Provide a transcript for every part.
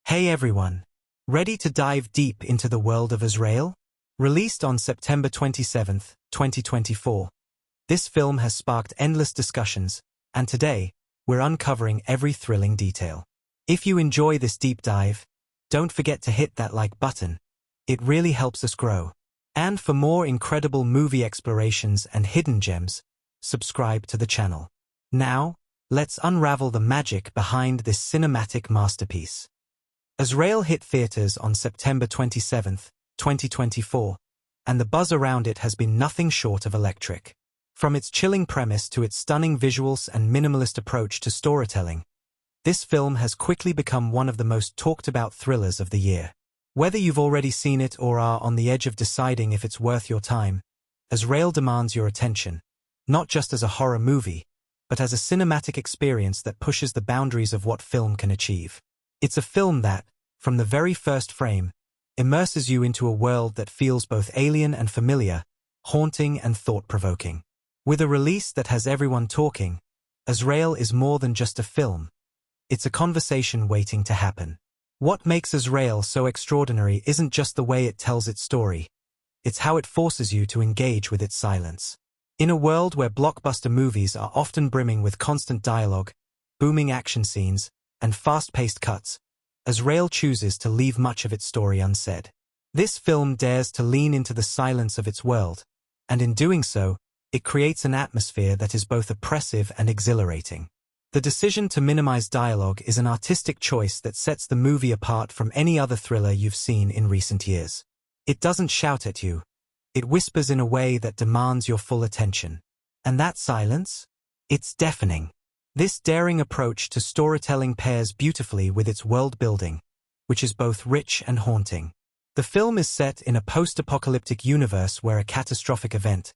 Hey everyone! Ready to dive deep into the world of Azrael? Released on September 27, 2024, this film has sparked endless discussions, and today, we're uncovering every thrilling detail. If you enjoy this deep dive, don't forget to hit that like button. It really helps us grow. And for more incredible movie explorations and hidden gems, subscribe to the channel. Now, let's unravel the magic behind this cinematic masterpiece. Azrael hit theaters on September 27, 2024, and the buzz around it has been nothing short of electric. From its chilling premise to its stunning visuals and minimalist approach to storytelling, this film has quickly become one of the most talked-about thrillers of the year. Whether you've already seen it or are on the edge of deciding if it's worth your time, Azrael demands your attention, not just as a horror movie, but as a cinematic experience that pushes the boundaries of what film can achieve. It's a film that, from the very first frame, immerses you into a world that feels both alien and familiar, haunting and thought-provoking. With a release that has everyone talking, Azrael is more than just a film. It's a conversation waiting to happen. What makes Azrael so extraordinary isn't just the way it tells its story. It's how it forces you to engage with its silence. In a world where blockbuster movies are often brimming with constant dialogue, booming action scenes, and fast-paced cuts, Azrael chooses to leave much of its story unsaid. This film dares to lean into the silence of its world, and in doing so, it creates an atmosphere that is both oppressive and exhilarating. The decision to minimize dialogue is an artistic choice that sets the movie apart from any other thriller you've seen in recent years. It doesn't shout at you. It whispers in a way that demands your full attention. And that silence? It's deafening. This daring approach to storytelling pairs beautifully with its world-building, which is both rich and haunting. The film is set in a post-apocalyptic universe where a catastrophic event,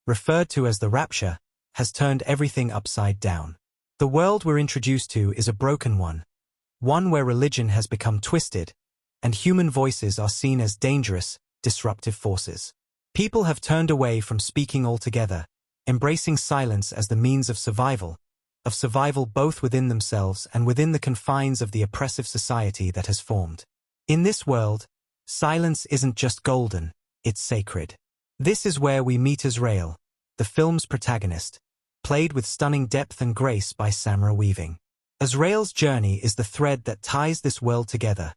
referred to as the Rapture, has turned everything upside down. The world we're introduced to is a broken one where religion has become twisted, and human voices are seen as dangerous, disruptive forces. People have turned away from speaking altogether, embracing silence as the means of survival both within themselves and within the confines of the oppressive society that has formed. In this world, silence isn't just golden, it's sacred. This is where we meet Azrael, the film's protagonist, played with stunning depth and grace by Samara weaving. Azrael's journey is the thread that ties this world together,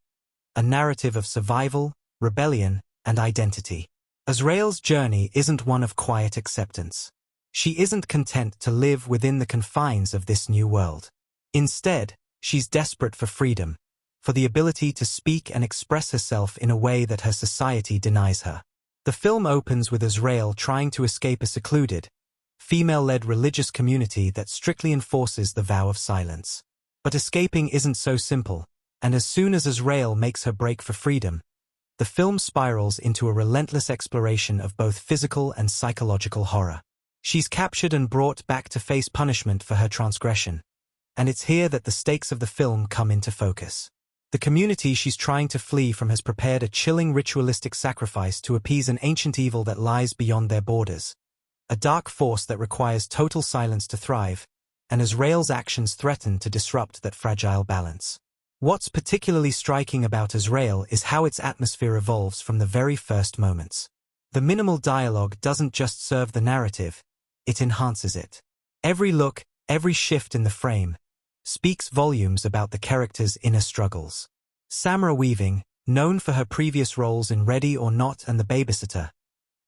a narrative of survival, rebellion, and identity. Azrael's journey isn't one of quiet acceptance. She isn't content to live within the confines of this new world. Instead, she's desperate for freedom, for the ability to speak and express herself in a way that her society denies her. The film opens with Azrael trying to escape a secluded, female-led religious community that strictly enforces the vow of silence. But escaping isn't so simple, and as soon as Azrael makes her break for freedom, the film spirals into a relentless exploration of both physical and psychological horror. She's captured and brought back to face punishment for her transgression, and it's here that the stakes of the film come into focus. The community she's trying to flee from has prepared a chilling ritualistic sacrifice to appease an ancient evil that lies beyond their borders, a dark force that requires total silence to thrive, and Azrael's actions threaten to disrupt that fragile balance. What's particularly striking about Azrael is how its atmosphere evolves from the very first moments. The minimal dialogue doesn't just serve the narrative, it enhances it. Every look, every shift in the frame, speaks volumes about the character's inner struggles. Samara weaving, known for her previous roles in Ready or Not and The Babysitter,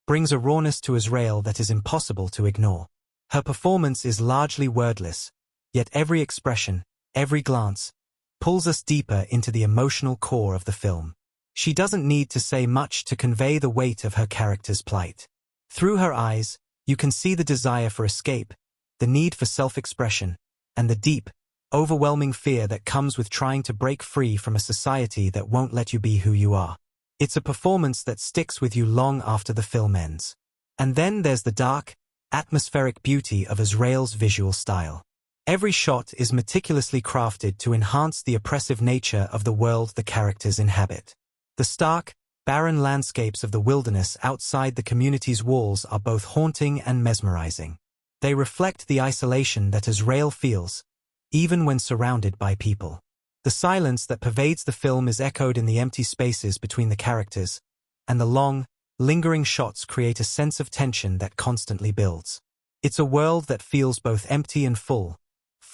brings a rawness to Azrael that is impossible to ignore. Her performance is largely wordless, yet every expression, every glance, pulls us deeper into the emotional core of the film. She doesn't need to say much to convey the weight of her character's plight. Through her eyes, you can see the desire for escape, the need for self-expression, and the deep, overwhelming fear that comes with trying to break free from a society that won't let you be who you are. It's a performance that sticks with you long after the film ends. And then there's the dark, atmospheric beauty of Azrael's visual style. Every shot is meticulously crafted to enhance the oppressive nature of the world the characters inhabit. The stark, barren landscapes of the wilderness outside the community's walls are both haunting and mesmerizing. They reflect the isolation that Azrael feels, even when surrounded by people. The silence that pervades the film is echoed in the empty spaces between the characters, and the long, lingering shots create a sense of tension that constantly builds. It's a world that feels both empty and full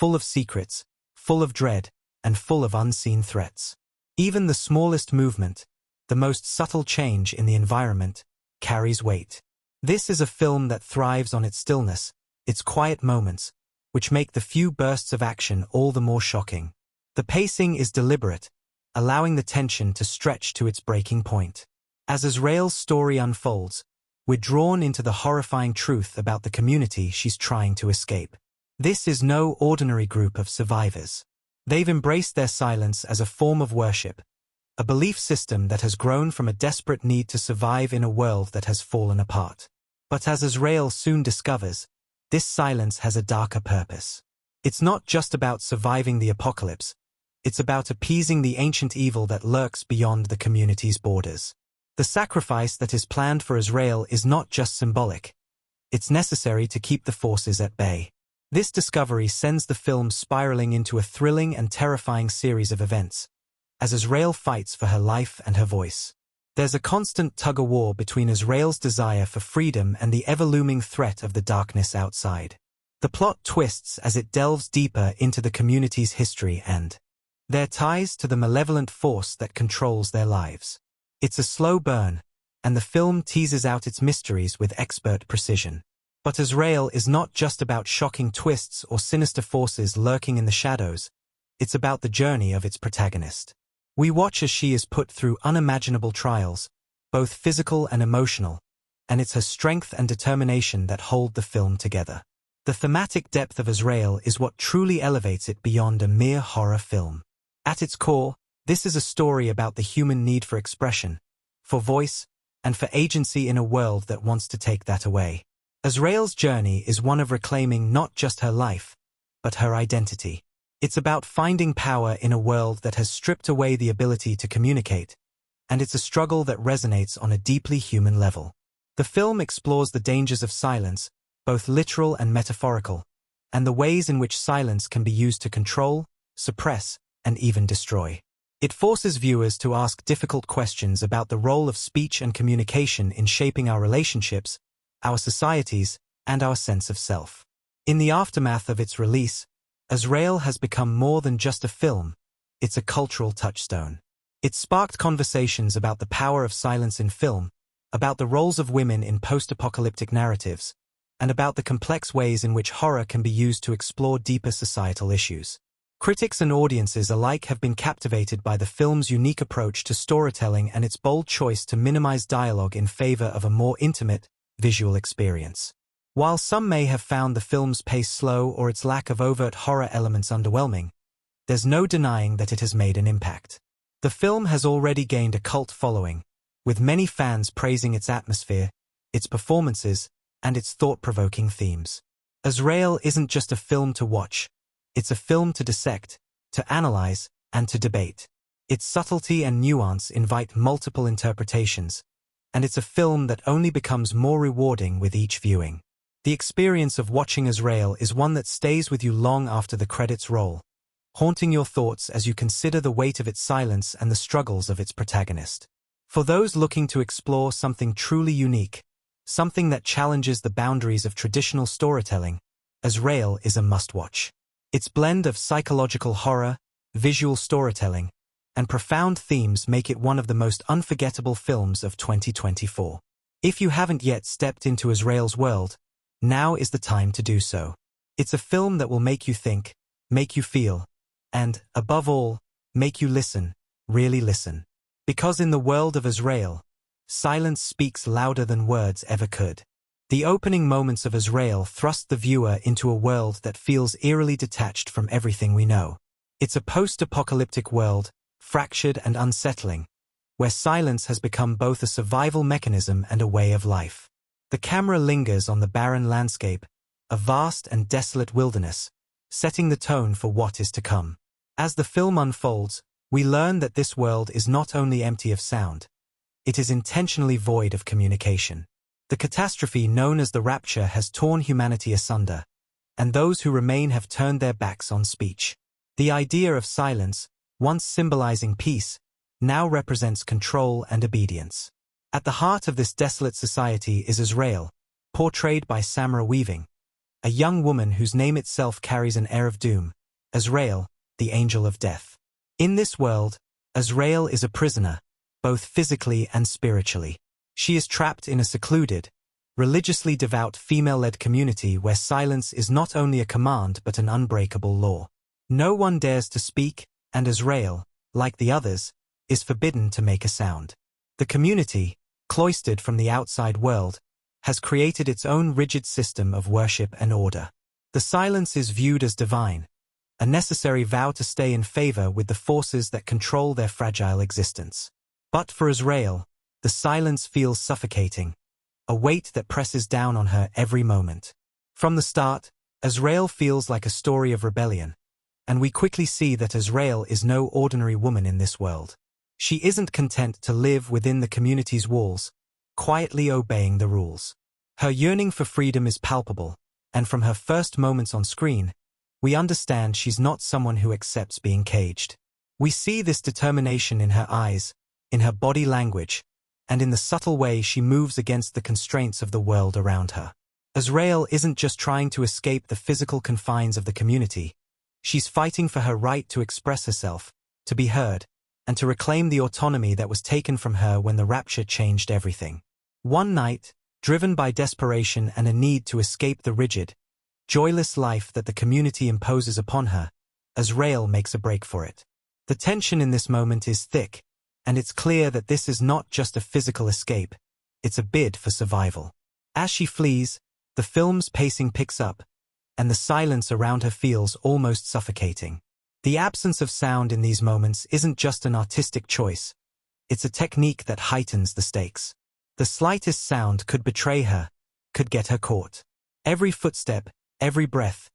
of secrets, full of dread, and full of unseen threats. Even the smallest movement, the most subtle change in the environment, carries weight. This is a film that thrives on its stillness, its quiet moments, which make the few bursts of action all the more shocking. The pacing is deliberate, allowing the tension to stretch to its breaking point. As Azrael's story unfolds, we're drawn into the horrifying truth about the community she's trying to escape. This is no ordinary group of survivors. They've embraced their silence as a form of worship, a belief system that has grown from a desperate need to survive in a world that has fallen apart. But as Azrael soon discovers, this silence has a darker purpose. It's not just about surviving the apocalypse, it's about appeasing the ancient evil that lurks beyond the community's borders. The sacrifice that is planned for Azrael is not just symbolic. It's necessary to keep the forces at bay. This discovery sends the film spiraling into a thrilling and terrifying series of events, as Azrael fights for her life and her voice. There's a constant tug-of-war between Azrael's desire for freedom and the ever-looming threat of the darkness outside. The plot twists as it delves deeper into the community's history and their ties to the malevolent force that controls their lives. It's a slow burn, and the film teases out its mysteries with expert precision. But Azrael is not just about shocking twists or sinister forces lurking in the shadows, it's about the journey of its protagonist. We watch as she is put through unimaginable trials, both physical and emotional, and it's her strength and determination that hold the film together. The thematic depth of Azrael is what truly elevates it beyond a mere horror film. At its core, this is a story about the human need for expression, for voice, and for agency in a world that wants to take that away. Azrael's journey is one of reclaiming not just her life, but her identity. It's about finding power in a world that has stripped away the ability to communicate, and it's a struggle that resonates on a deeply human level. The film explores the dangers of silence, both literal and metaphorical, and the ways in which silence can be used to control, suppress, and even destroy. It forces viewers to ask difficult questions about the role of speech and communication in shaping our relationships, our societies, and our sense of self. In the aftermath of its release, Azrael has become more than just a film, it's a cultural touchstone. It sparked conversations about the power of silence in film, about the roles of women in post-apocalyptic narratives, and about the complex ways in which horror can be used to explore deeper societal issues. Critics and audiences alike have been captivated by the film's unique approach to storytelling and its bold choice to minimize dialogue in favor of a more intimate, visual experience. While some may have found the film's pace slow or its lack of overt horror elements underwhelming, there's no denying that it has made an impact. The film has already gained a cult following, with many fans praising its atmosphere, its performances, and its thought-provoking themes. Azrael isn't just a film to watch, it's a film to dissect, to analyze, and to debate. Its subtlety and nuance invite multiple interpretations, and it's a film that only becomes more rewarding with each viewing. The experience of watching Azrael is one that stays with you long after the credits roll, haunting your thoughts as you consider the weight of its silence and the struggles of its protagonist. For those looking to explore something truly unique, something that challenges the boundaries of traditional storytelling, Azrael is a must-watch. Its blend of psychological horror, visual storytelling, and profound themes make it one of the most unforgettable films of 2024. If you haven't yet stepped into Azrael's world, now is the time to do so. It's a film that will make you think, make you feel, and, above all, make you listen, really listen. Because in the world of Azrael, silence speaks louder than words ever could. The opening moments of Azrael thrust the viewer into a world that feels eerily detached from everything we know. It's a post-apocalyptic world, fractured and unsettling, where silence has become both a survival mechanism and a way of life. The camera lingers on the barren landscape, a vast and desolate wilderness, setting the tone for what is to come. As the film unfolds, we learn that this world is not only empty of sound, it is intentionally void of communication. The catastrophe known as the Rapture has torn humanity asunder, and those who remain have turned their backs on speech. The idea of silence, once symbolizing peace, now represents control and obedience. At the heart of this desolate society is Azrael, portrayed by Samara Weaving, a young woman whose name itself carries an air of doom, Azrael, the angel of death. In this world, Azrael is a prisoner, both physically and spiritually. She is trapped in a secluded, religiously devout female-led community where silence is not only a command but an unbreakable law. No one dares to speak, and Azrael, like the others, is forbidden to make a sound. The community, cloistered from the outside world, has created its own rigid system of worship and order. The silence is viewed as divine, a necessary vow to stay in favor with the forces that control their fragile existence. But for Azrael, the silence feels suffocating, a weight that presses down on her every moment. From the start, Azrael feels like a story of rebellion, and we quickly see that Azrael is no ordinary woman in this world. She isn't content to live within the community's walls, quietly obeying the rules. Her yearning for freedom is palpable, and from her first moments on screen, we understand she's not someone who accepts being caged. We see this determination in her eyes, in her body language, and in the subtle way she moves against the constraints of the world around her. Azrael isn't just trying to escape the physical confines of the community. She's fighting for her right to express herself, to be heard, and to reclaim the autonomy that was taken from her when the rapture changed everything. One night, driven by desperation and a need to escape the rigid, joyless life that the community imposes upon her, Azrael makes a break for it. The tension in this moment is thick, and it's clear that this is not just a physical escape, it's a bid for survival. As she flees, the film's pacing picks up, and the silence around her feels almost suffocating. The absence of sound in these moments isn't just an artistic choice, it's a technique that heightens the stakes. The slightest sound could betray her, could get her caught. Every footstep, every breath,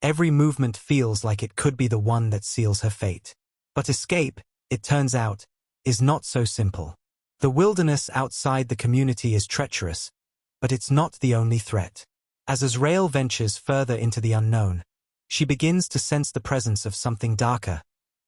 every movement feels like it could be the one that seals her fate. But escape, it turns out, is not so simple. The wilderness outside the community is treacherous, but it's not the only threat. As Azrael ventures further into the unknown, she begins to sense the presence of something darker,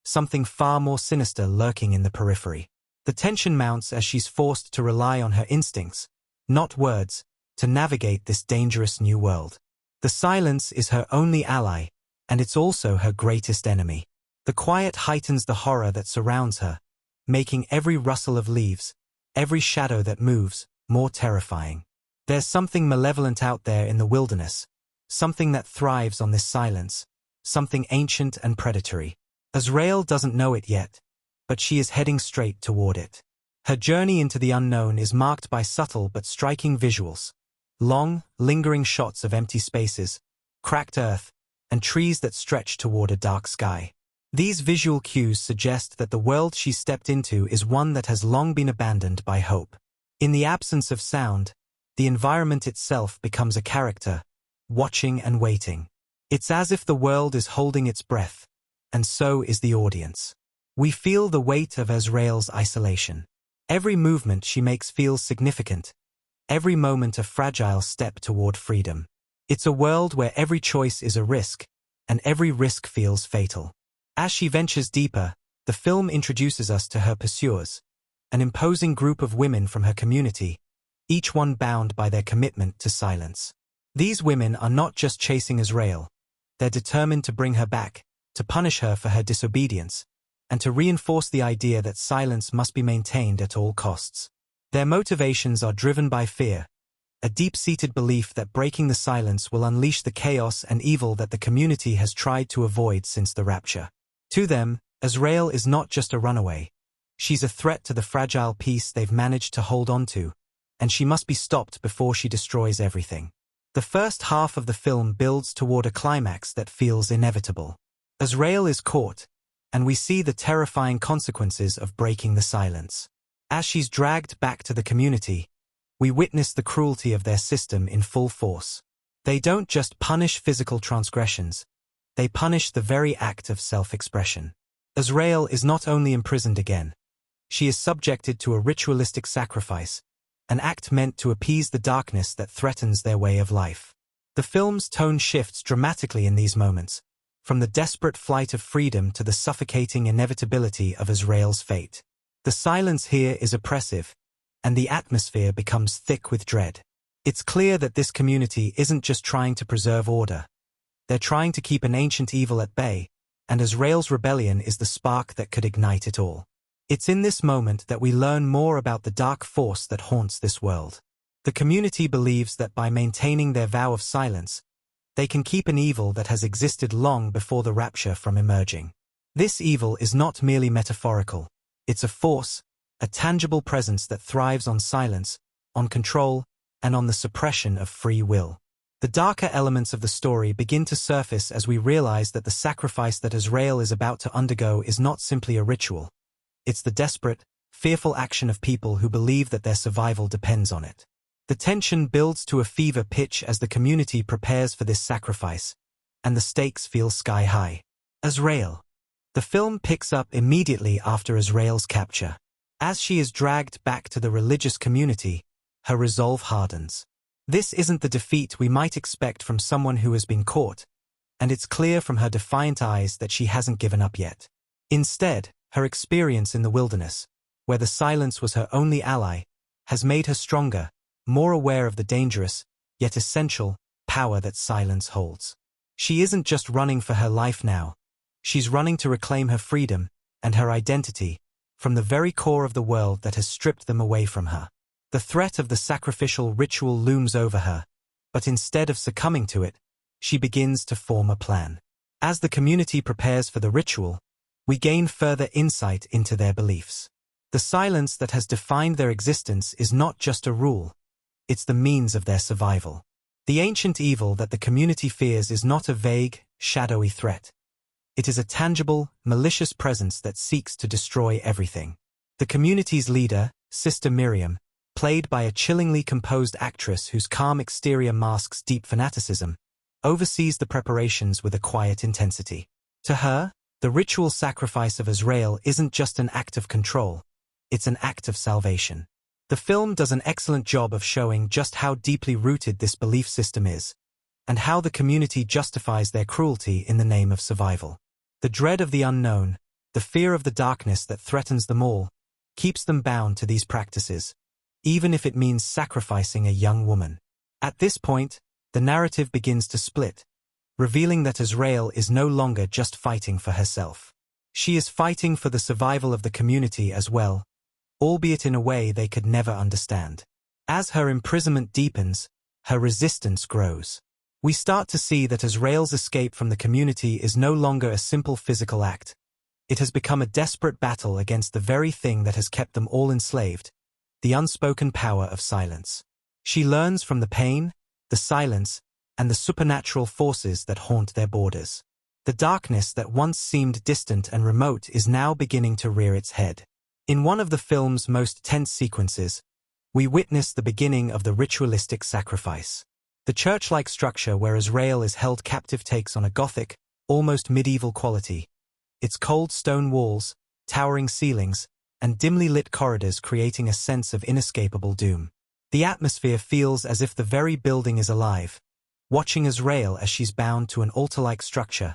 something far more sinister lurking in the periphery. The tension mounts as she's forced to rely on her instincts, not words, to navigate this dangerous new world. The silence is her only ally, and it's also her greatest enemy. The quiet heightens the horror that surrounds her, making every rustle of leaves, every shadow that moves, more terrifying. There's something malevolent out there in the wilderness, something that thrives on this silence, something ancient and predatory. Azrael doesn't know it yet, but she is heading straight toward it. Her journey into the unknown is marked by subtle but striking visuals. Long, lingering shots of empty spaces, cracked earth, and trees that stretch toward a dark sky. These visual cues suggest that the world she stepped into is one that has long been abandoned by hope. In the absence of sound, the environment itself becomes a character, watching and waiting. It's as if the world is holding its breath, and so is the audience. We feel the weight of Azrael's isolation. Every movement she makes feels significant, every moment a fragile step toward freedom. It's a world where every choice is a risk, and every risk feels fatal. As she ventures deeper, the film introduces us to her pursuers, an imposing group of women from her community, each one bound by their commitment to silence. These women are not just chasing Azrael, they're determined to bring her back, to punish her for her disobedience, and to reinforce the idea that silence must be maintained at all costs. Their motivations are driven by fear, a deep-seated belief that breaking the silence will unleash the chaos and evil that the community has tried to avoid since the rapture. To them, Azrael is not just a runaway. She's a threat to the fragile peace they've managed to hold on to, and she must be stopped before she destroys everything. The first half of the film builds toward a climax that feels inevitable. Azrael is caught, and we see the terrifying consequences of breaking the silence. As she's dragged back to the community, we witness the cruelty of their system in full force. They don't just punish physical transgressions, they punish the very act of self-expression. Azrael is not only imprisoned again, she is subjected to a ritualistic sacrifice, an act meant to appease the darkness that threatens their way of life. The film's tone shifts dramatically in these moments, from the desperate flight of freedom to the suffocating inevitability of Azrael's fate. The silence here is oppressive, and the atmosphere becomes thick with dread. It's clear that this community isn't just trying to preserve order. They're trying to keep an ancient evil at bay, and Azrael's rebellion is the spark that could ignite it all. It's in this moment that we learn more about the dark force that haunts this world. The community believes that by maintaining their vow of silence, they can keep an evil that has existed long before the rapture from emerging. This evil is not merely metaphorical. It's a force, a tangible presence that thrives on silence, on control, and on the suppression of free will. The darker elements of the story begin to surface as we realize that the sacrifice that Azrael is about to undergo is not simply a ritual. It's the desperate, fearful action of people who believe that their survival depends on it. The tension builds to a fever pitch as the community prepares for this sacrifice, and the stakes feel sky high. Azrael. The film picks up immediately after Azrael's capture. As she is dragged back to the religious community, her resolve hardens. This isn't the defeat we might expect from someone who has been caught, and it's clear from her defiant eyes that she hasn't given up yet. Instead, her experience in the wilderness, where the silence was her only ally, has made her stronger, more aware of the dangerous, yet essential, power that silence holds. She isn't just running for her life now. She's running to reclaim her freedom and her identity from the very core of the world that has stripped them away from her. The threat of the sacrificial ritual looms over her, but instead of succumbing to it, she begins to form a plan. As the community prepares for the ritual, we gain further insight into their beliefs. The silence that has defined their existence is not just a rule. It's the means of their survival. The ancient evil that the community fears is not a vague, shadowy threat. It is a tangible, malicious presence that seeks to destroy everything. The community's leader, Sister Miriam, played by a chillingly composed actress whose calm exterior masks deep fanaticism, oversees the preparations with a quiet intensity. To her, the ritual sacrifice of Azrael isn't just an act of control, it's an act of salvation. The film does an excellent job of showing just how deeply rooted this belief system is, and how the community justifies their cruelty in the name of survival. The dread of the unknown, the fear of the darkness that threatens them all, keeps them bound to these practices, even if it means sacrificing a young woman. At this point, the narrative begins to split, revealing that Azrael is no longer just fighting for herself. She is fighting for the survival of the community as well, albeit in a way they could never understand. As her imprisonment deepens, her resistance grows. We start to see that Azrael's escape from the community is no longer a simple physical act. It has become a desperate battle against the very thing that has kept them all enslaved, the unspoken power of silence. She learns from the pain, the silence, and the supernatural forces that haunt their borders. The darkness that once seemed distant and remote is now beginning to rear its head. In one of the film's most tense sequences, we witness the beginning of the ritualistic sacrifice. The church-like structure where Azrael is held captive takes on a Gothic, almost medieval quality. Its cold stone walls, towering ceilings, and dimly lit corridors creating a sense of inescapable doom. The atmosphere feels as if the very building is alive, watching Azrael as she's bound to an altar-like structure,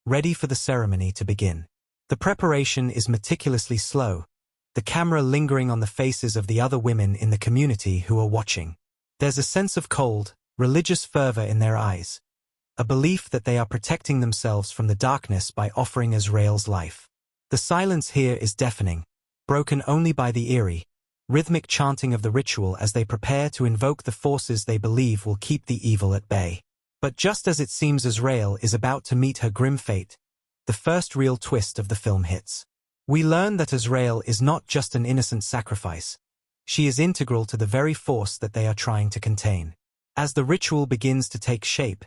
ready for the ceremony to begin. The preparation is meticulously slow, the camera lingering on the faces of the other women in the community who are watching. There's a sense of cold, religious fervor in their eyes, a belief that they are protecting themselves from the darkness by offering Azrael's life. The silence here is deafening, broken only by the eerie, rhythmic chanting of the ritual as they prepare to invoke the forces they believe will keep the evil at bay. But just as it seems Azrael is about to meet her grim fate, the first real twist of the film hits. We learn that Azrael is not just an innocent sacrifice. She is integral to the very force that they are trying to contain. As the ritual begins to take shape,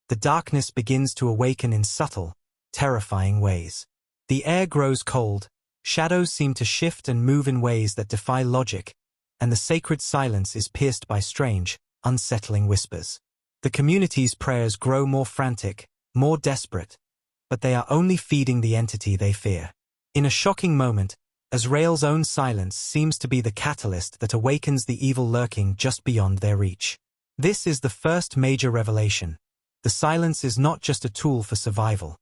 the darkness begins to awaken in subtle, terrifying ways. The air grows cold, shadows seem to shift and move in ways that defy logic, and the sacred silence is pierced by strange, unsettling whispers. The community's prayers grow more frantic, more desperate, but they are only feeding the entity they fear. In a shocking moment, Azrael's own silence seems to be the catalyst that awakens the evil lurking just beyond their reach. This is the first major revelation. The silence is not just a tool for survival.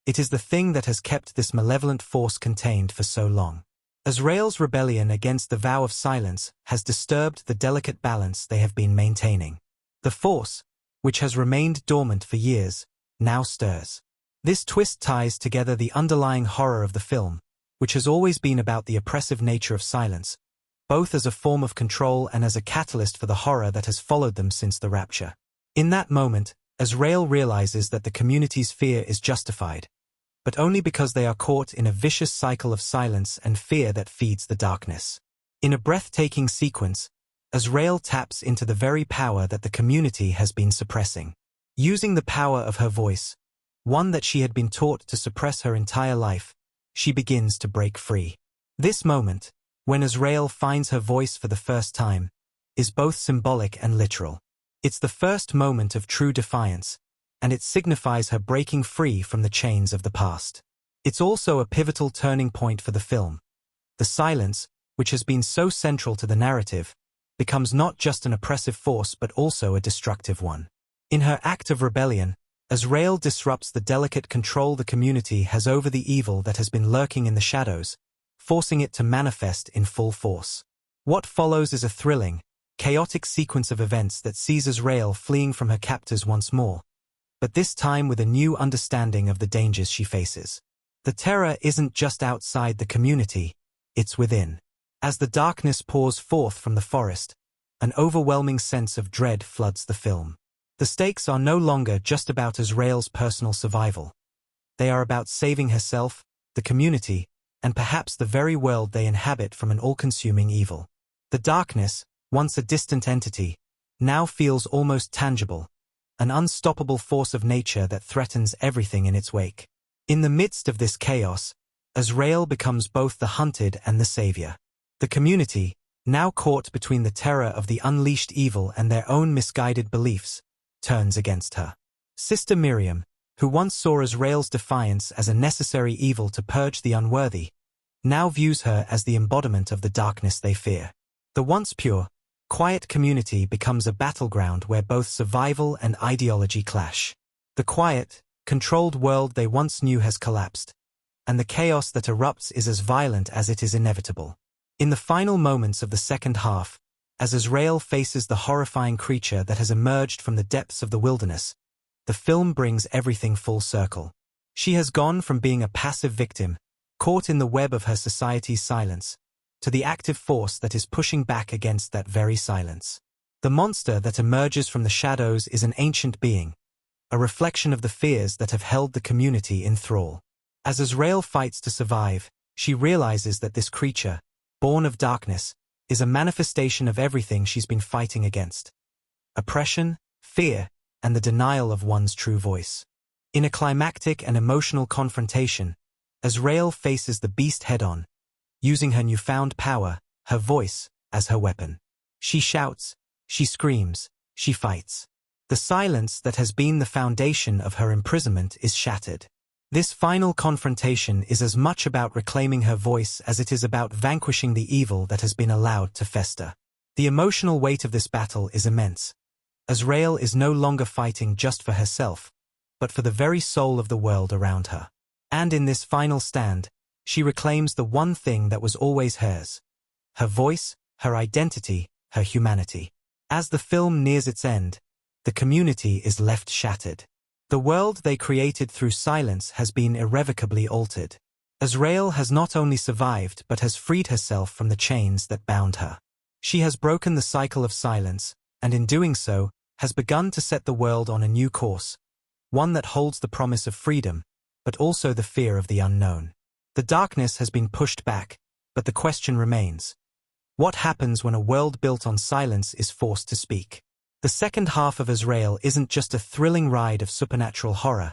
It is the thing that has kept this malevolent force contained for so long. Azrael's rebellion against the vow of silence has disturbed the delicate balance they have been maintaining. The force, which has remained dormant for years, now stirs. This twist ties together the underlying horror of the film, which has always been about the oppressive nature of silence, both as a form of control and as a catalyst for the horror that has followed them since the rapture. In that moment, Azrael realizes that the community's fear is justified, but only because they are caught in a vicious cycle of silence and fear that feeds the darkness. In a breathtaking sequence, Azrael taps into the very power that the community has been suppressing. Using the power of her voice, one that she had been taught to suppress her entire life, she begins to break free. This moment, when Azrael finds her voice for the first time, is both symbolic and literal. It's the first moment of true defiance, and it signifies her breaking free from the chains of the past. It's also a pivotal turning point for the film. The silence, which has been so central to the narrative, becomes not just an oppressive force but also a destructive one. In her act of rebellion, Azrael disrupts the delicate control the community has over the evil that has been lurking in the shadows, forcing it to manifest in full force. What follows is a thrilling, chaotic sequence of events that sees Azrael fleeing from her captors once more, but this time with a new understanding of the dangers she faces. The terror isn't just outside the community, it's within. As the darkness pours forth from the forest, an overwhelming sense of dread floods the film. The stakes are no longer just about Azrael's personal survival. They are about saving herself, the community, and perhaps the very world they inhabit from an all-consuming evil. The darkness, once a distant entity, now feels almost tangible, an unstoppable force of nature that threatens everything in its wake. In the midst of this chaos, Azrael becomes both the hunted and the savior. The community, now caught between the terror of the unleashed evil and their own misguided beliefs, turns against her. Sister Miriam, who once saw Azrael's defiance as a necessary evil to purge the unworthy, now views her as the embodiment of the darkness they fear. The once pure, quiet community becomes a battleground where both survival and ideology clash. The quiet, controlled world they once knew has collapsed, and the chaos that erupts is as violent as it is inevitable. In the final moments of the second half, as Azrael faces the horrifying creature that has emerged from the depths of the wilderness, the film brings everything full circle. She has gone from being a passive victim, caught in the web of her society's silence, to the active force that is pushing back against that very silence. The monster that emerges from the shadows is an ancient being, a reflection of the fears that have held the community in thrall. As Azrael fights to survive, she realizes that this creature, born of darkness, is a manifestation of everything she's been fighting against: oppression, fear, and the denial of one's true voice. In a climactic and emotional confrontation, Azrael faces the beast head-on, using her newfound power, her voice, as her weapon. She shouts, she screams, she fights. The silence that has been the foundation of her imprisonment is shattered. This final confrontation is as much about reclaiming her voice as it is about vanquishing the evil that has been allowed to fester. The emotional weight of this battle is immense. Azrael is no longer fighting just for herself, but for the very soul of the world around her. And in this final stand, she reclaims the one thing that was always hers: her voice, her identity, her humanity. As the film nears its end, the community is left shattered. The world they created through silence has been irrevocably altered. Azrael has not only survived but has freed herself from the chains that bound her. She has broken the cycle of silence, and in doing so, has begun to set the world on a new course, one that holds the promise of freedom, but also the fear of the unknown. The darkness has been pushed back, but the question remains: what happens when a world built on silence is forced to speak? The second half of Azrael isn't just a thrilling ride of supernatural horror,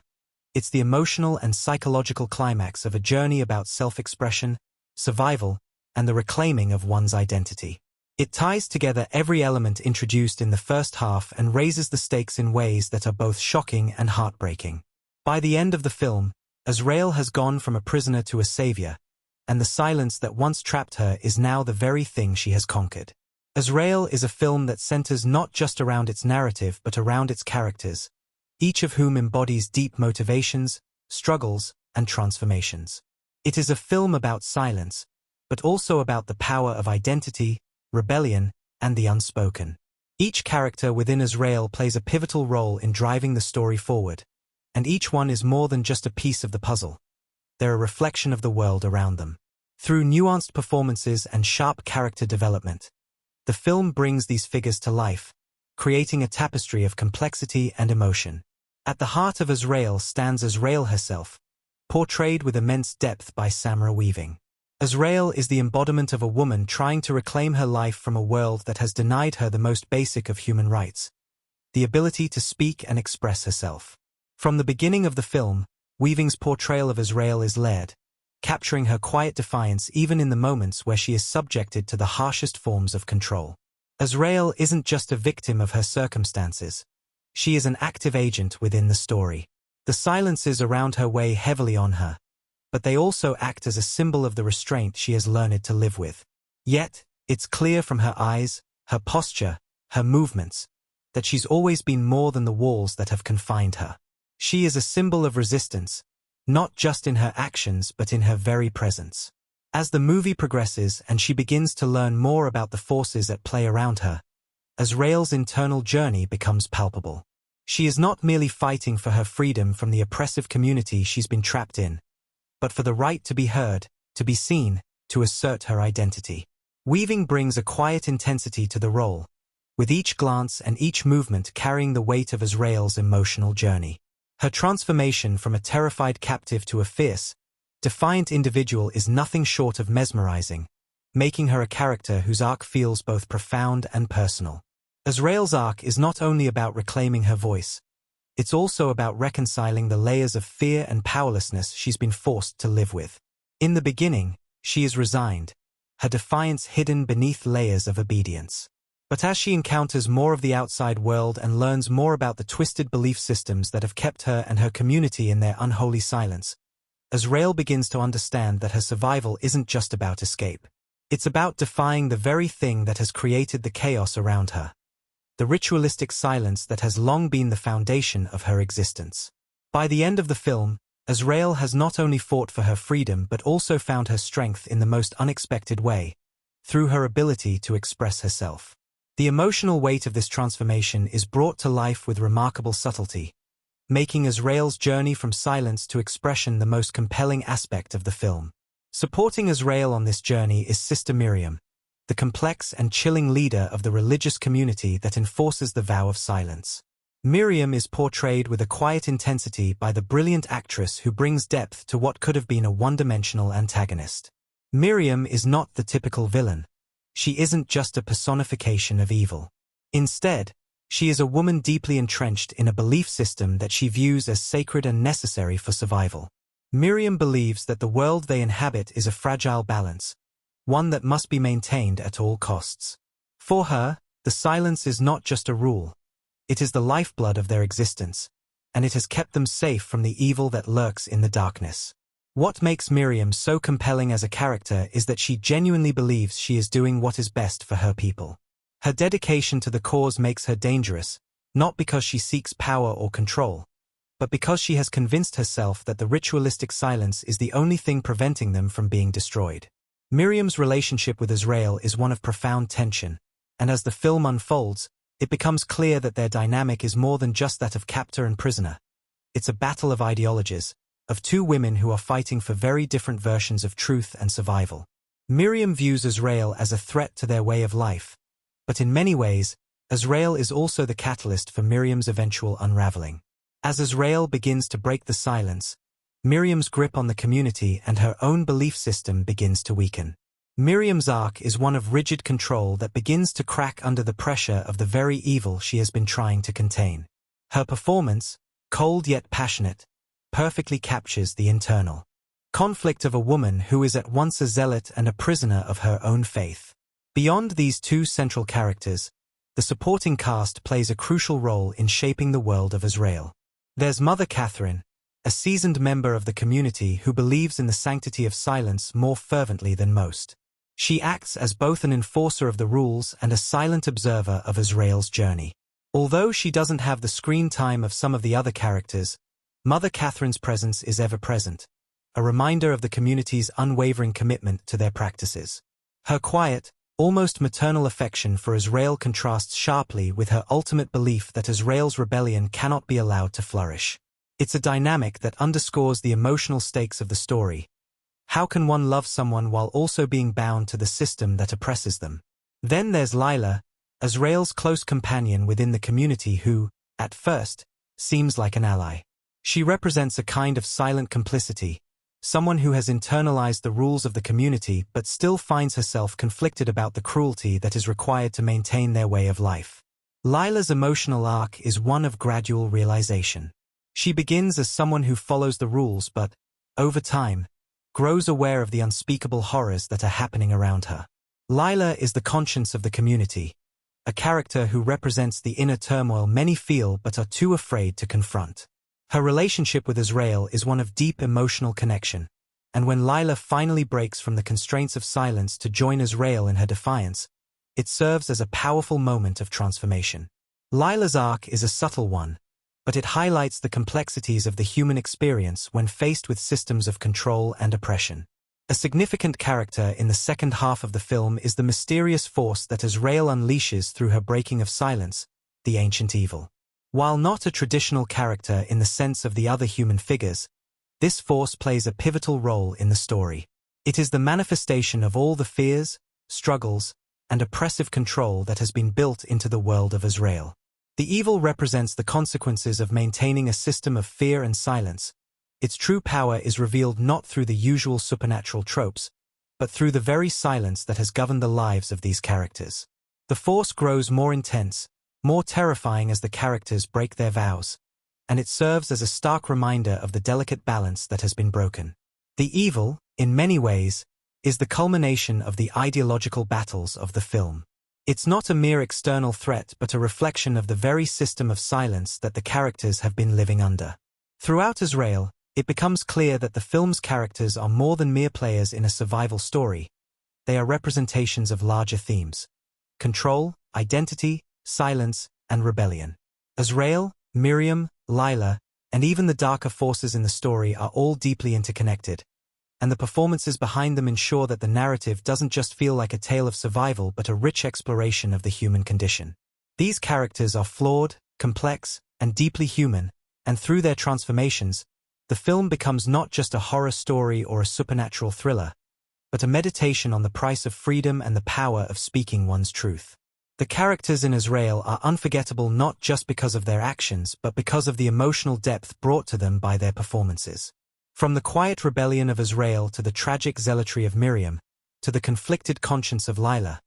it's the emotional and psychological climax of a journey about self-expression, survival, and the reclaiming of one's identity. It ties together every element introduced in the first half and raises the stakes in ways that are both shocking and heartbreaking. By the end of the film, Azrael has gone from a prisoner to a savior, and the silence that once trapped her is now the very thing she has conquered. Azrael is a film that centers not just around its narrative but around its characters, each of whom embodies deep motivations, struggles, and transformations. It is a film about silence, but also about the power of identity, rebellion, and the unspoken. Each character within Azrael plays a pivotal role in driving the story forward, and each one is more than just a piece of the puzzle. They're a reflection of the world around them. Through nuanced performances and sharp character development, the film brings these figures to life, creating a tapestry of complexity and emotion. At the heart of Azrael stands Azrael herself, portrayed with immense depth by Samara Weaving. Azrael is the embodiment of a woman trying to reclaim her life from a world that has denied her the most basic of human rights, the ability to speak and express herself. From the beginning of the film, Weaving's portrayal of Azrael is layered, capturing her quiet defiance even in the moments where she is subjected to the harshest forms of control. Azrael isn't just a victim of her circumstances. She is an active agent within the story. The silences around her weigh heavily on her, but they also act as a symbol of the restraint she has learned to live with. Yet, it's clear from her eyes, her posture, her movements, that she's always been more than the walls that have confined her. She is a symbol of resistance, not just in her actions but in her very presence. As the movie progresses and she begins to learn more about the forces at play around her, Azrael's internal journey becomes palpable. She is not merely fighting for her freedom from the oppressive community she's been trapped in, but for the right to be heard, to be seen, to assert her identity. Weaving brings a quiet intensity to the role, with each glance and each movement carrying the weight of Azrael's emotional journey. Her transformation from a terrified captive to a fierce, defiant individual is nothing short of mesmerizing, making her a character whose arc feels both profound and personal. Azrael's arc is not only about reclaiming her voice, it's also about reconciling the layers of fear and powerlessness she's been forced to live with. In the beginning, she is resigned, her defiance hidden beneath layers of obedience. But as she encounters more of the outside world and learns more about the twisted belief systems that have kept her and her community in their unholy silence, Azrael begins to understand that her survival isn't just about escape. It's about defying the very thing that has created the chaos around her, the ritualistic silence that has long been the foundation of her existence. By the end of the film, Azrael has not only fought for her freedom but also found her strength in the most unexpected way, through her ability to express herself. The emotional weight of this transformation is brought to life with remarkable subtlety, making Azrael's journey from silence to expression the most compelling aspect of the film. Supporting Azrael on this journey is Sister Miriam, the complex and chilling leader of the religious community that enforces the vow of silence. Miriam is portrayed with a quiet intensity by the brilliant actress who brings depth to what could have been a one-dimensional antagonist. Miriam is not the typical villain. She isn't just a personification of evil. Instead, she is a woman deeply entrenched in a belief system that she views as sacred and necessary for survival. Miriam believes that the world they inhabit is a fragile balance, one that must be maintained at all costs. For her, the silence is not just a rule. It is the lifeblood of their existence, and it has kept them safe from the evil that lurks in the darkness. What makes Miriam so compelling as a character is that she genuinely believes she is doing what is best for her people. Her dedication to the cause makes her dangerous, not because she seeks power or control, but because she has convinced herself that the ritualistic silence is the only thing preventing them from being destroyed. Miriam's relationship with Azrael is one of profound tension, and as the film unfolds, it becomes clear that their dynamic is more than just that of captor and prisoner. It's a battle of ideologies, of two women who are fighting for very different versions of truth and survival. Miriam views Azrael as a threat to their way of life, but in many ways, Azrael is also the catalyst for Miriam's eventual unraveling. As Azrael begins to break the silence, Miriam's grip on the community and her own belief system begins to weaken. Miriam's arc is one of rigid control that begins to crack under the pressure of the very evil she has been trying to contain. Her performance, cold yet passionate, perfectly captures the internal conflict of a woman who is at once a zealot and a prisoner of her own faith. Beyond these two central characters, the supporting cast plays a crucial role in shaping the world of Azrael. There's Mother Catherine, a seasoned member of the community who believes in the sanctity of silence more fervently than most. She acts as both an enforcer of the rules and a silent observer of Azrael's journey. Although she doesn't have the screen time of some of the other characters, Mother Catherine's presence is ever present, a reminder of the community's unwavering commitment to their practices. Her quiet, almost maternal affection for Azrael contrasts sharply with her ultimate belief that Azrael's rebellion cannot be allowed to flourish. It's a dynamic that underscores the emotional stakes of the story. How can one love someone while also being bound to the system that oppresses them? Then there's Lila, Azrael's close companion within the community who, at first, seems like an ally. She represents a kind of silent complicity, someone who has internalized the rules of the community but still finds herself conflicted about the cruelty that is required to maintain their way of life. Lila's emotional arc is one of gradual realization. She begins as someone who follows the rules but, over time, grows aware of the unspeakable horrors that are happening around her. Lila is the conscience of the community, a character who represents the inner turmoil many feel but are too afraid to confront. Her relationship with Azrael is one of deep emotional connection, and when Lila finally breaks from the constraints of silence to join Azrael in her defiance, it serves as a powerful moment of transformation. Lila's arc is a subtle one, but it highlights the complexities of the human experience when faced with systems of control and oppression. A significant character in the second half of the film is the mysterious force that Azrael unleashes through her breaking of silence, the ancient evil. While not a traditional character in the sense of the other human figures, this force plays a pivotal role in the story. It is the manifestation of all the fears, struggles, and oppressive control that has been built into the world of Azrael. The evil represents the consequences of maintaining a system of fear and silence. Its true power is revealed not through the usual supernatural tropes, but through the very silence that has governed the lives of these characters. The force grows more intense, more terrifying as the characters break their vows, and it serves as a stark reminder of the delicate balance that has been broken. The evil, in many ways, is the culmination of the ideological battles of the film. It's not a mere external threat but a reflection of the very system of silence that the characters have been living under. Throughout Azrael, it becomes clear that the film's characters are more than mere players in a survival story. They are representations of larger themes: control, identity, silence, and rebellion. Azrael, Miriam, Lila, and even the darker forces in the story are all deeply interconnected, and the performances behind them ensure that the narrative doesn't just feel like a tale of survival but a rich exploration of the human condition. These characters are flawed, complex, and deeply human, and through their transformations, the film becomes not just a horror story or a supernatural thriller, but a meditation on the price of freedom and the power of speaking one's truth. The characters in Azrael are unforgettable not just because of their actions but because of the emotional depth brought to them by their performances. From the quiet rebellion of Azrael to the tragic zealotry of Miriam, to the conflicted conscience of Lila,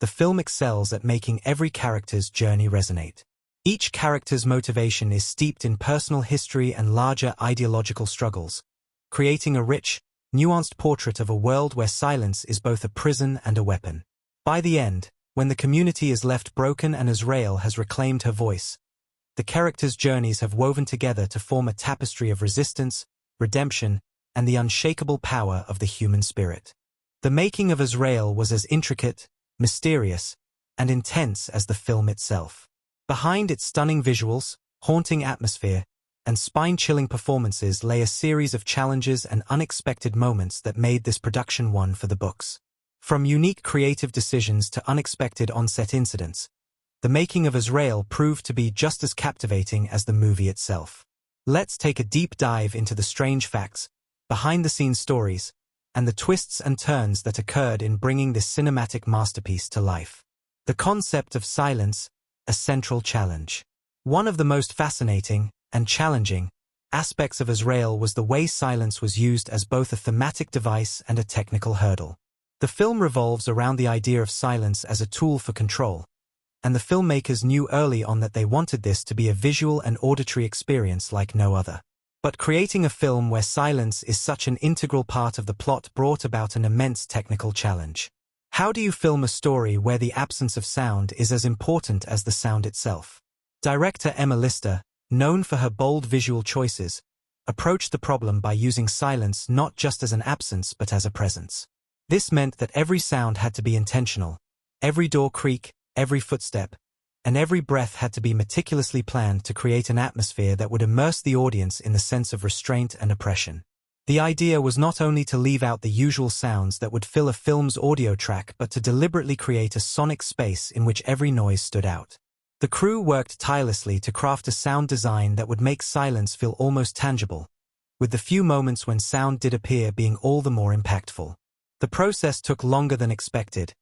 the film excels at making every character's journey resonate. Each character's motivation is steeped in personal history and larger ideological struggles, creating a rich, nuanced portrait of a world where silence is both a prison and a weapon. By the end, when the community is left broken and Azrael has reclaimed her voice, the characters' journeys have woven together to form a tapestry of resistance, redemption, and the unshakable power of the human spirit. The making of Azrael was as intricate, mysterious, and intense as the film itself. Behind its stunning visuals, haunting atmosphere, and spine-chilling performances lay a series of challenges and unexpected moments that made this production one for the books. From unique creative decisions to unexpected on-set incidents, the making of Azrael proved to be just as captivating as the movie itself. Let's take a deep dive into the strange facts, behind-the-scenes stories, and the twists and turns that occurred in bringing this cinematic masterpiece to life. The concept of silence, a central challenge. One of the most fascinating and challenging aspects of Azrael was the way silence was used as both a thematic device and a technical hurdle. The film revolves around the idea of silence as a tool for control, and the filmmakers knew early on that they wanted this to be a visual and auditory experience like no other. But creating a film where silence is such an integral part of the plot brought about an immense technical challenge. How do you film a story where the absence of sound is as important as the sound itself? Director Emma Lister, known for her bold visual choices, approached the problem by using silence not just as an absence but as a presence. This meant that every sound had to be intentional, every door creak, every footstep, and every breath had to be meticulously planned to create an atmosphere that would immerse the audience in the sense of restraint and oppression. The idea was not only to leave out the usual sounds that would fill a film's audio track but to deliberately create a sonic space in which every noise stood out. The crew worked tirelessly to craft a sound design that would make silence feel almost tangible, with the few moments when sound did appear being all the more impactful. The process took longer than expected,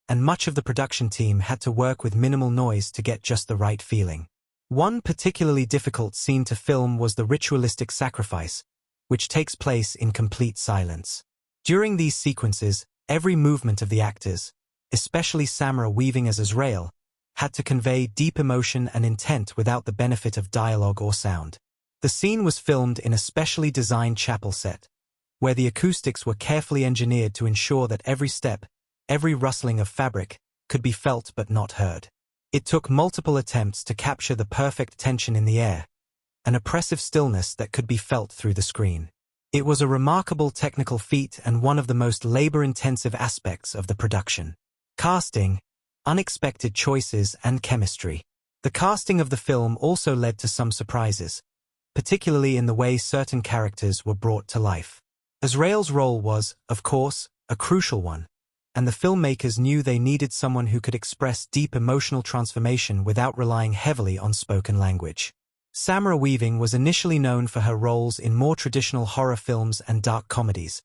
and much of the production team had to work with minimal noise to get just the right feeling. One particularly difficult scene to film was the ritualistic sacrifice, which takes place in complete silence. During these sequences, every movement of the actors, especially Samara weaving as Azrael, had to convey deep emotion and intent without the benefit of dialogue or sound. The scene was filmed in a specially designed chapel set, where the acoustics were carefully engineered to ensure that every step, every rustling of fabric, could be felt but not heard. It took multiple attempts to capture the perfect tension in the air, an oppressive stillness that could be felt through the screen. It was a remarkable technical feat and one of the most labor-intensive aspects of the production. Casting, unexpected choices, and chemistry. The casting of the film also led to some surprises, particularly in the way certain characters were brought to life. Azrael's role was, of course, a crucial one, and the filmmakers knew they needed someone who could express deep emotional transformation without relying heavily on spoken language. Samara Weaving was initially known for her roles in more traditional horror films and dark comedies,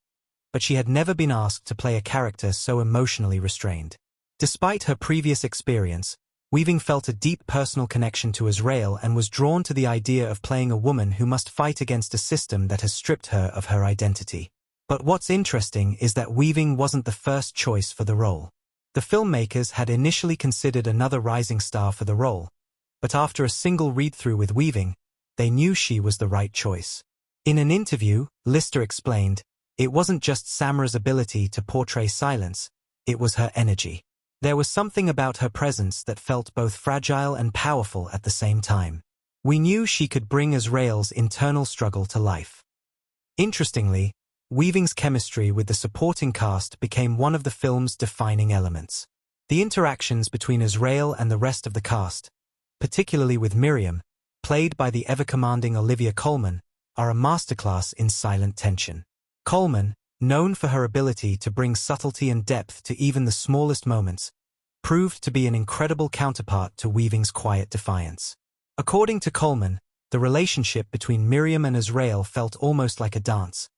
but she had never been asked to play a character so emotionally restrained. Despite her previous experience, Weaving felt a deep personal connection to Azrael and was drawn to the idea of playing a woman who must fight against a system that has stripped her of her identity. But what's interesting is that Weaving wasn't the first choice for the role. The filmmakers had initially considered another rising star for the role, but after a single read-through with Weaving, they knew she was the right choice. In an interview, Lister explained, "It wasn't just Samara's ability to portray silence, it was her energy. There was something about her presence that felt both fragile and powerful at the same time. We knew she could bring Azrael's internal struggle to life." Interestingly, Weaving's chemistry with the supporting cast became one of the film's defining elements. The interactions between Azrael and the rest of the cast, particularly with Miriam, played by the ever-commanding Olivia Colman, are a masterclass in silent tension. Colman, known for her ability to bring subtlety and depth to even the smallest moments, proved to be an incredible counterpart to Weaving's quiet defiance. According to Colman, the relationship between Miriam and Azrael felt almost like a dance,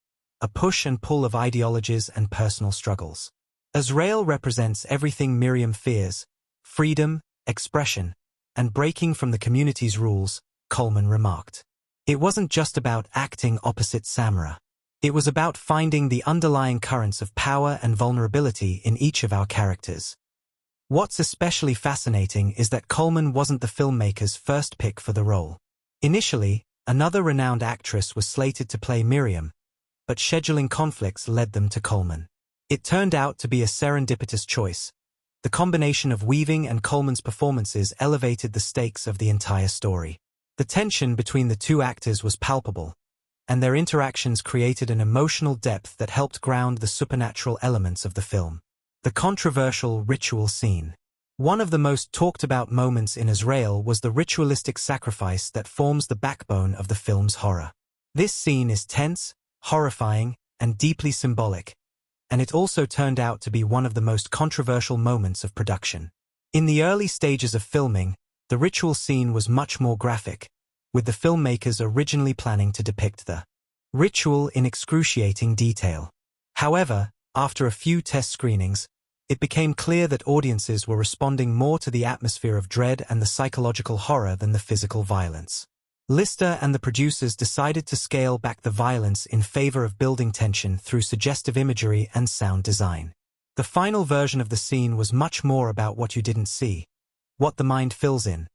a push and pull of ideologies and personal struggles. Azrael represents everything Miriam fears: freedom, expression, and breaking from the community's rules, Colman remarked. It wasn't just about acting opposite Samara. It was about finding the underlying currents of power and vulnerability in each of our characters. What's especially fascinating is that Colman wasn't the filmmaker's first pick for the role. Initially, another renowned actress was slated to play Miriam, but scheduling conflicts led them to Colman. It turned out to be a serendipitous choice. The combination of Weaving and Colman's performances elevated the stakes of the entire story. The tension between the two actors was palpable, and their interactions created an emotional depth that helped ground the supernatural elements of the film. The controversial ritual scene. One of the most talked-about moments in Azrael was the ritualistic sacrifice that forms the backbone of the film's horror. This scene is tense, horrifying, and deeply symbolic, and it also turned out to be one of the most controversial moments of production. In the early stages of filming, the ritual scene was much more graphic, with the filmmakers originally planning to depict the ritual in excruciating detail. However, after a few test screenings, it became clear that audiences were responding more to the atmosphere of dread and the psychological horror than the physical violence. Lister and the producers decided to scale back the violence in favor of building tension through suggestive imagery and sound design. The final version of the scene was much more about what you didn't see, what the mind fills in.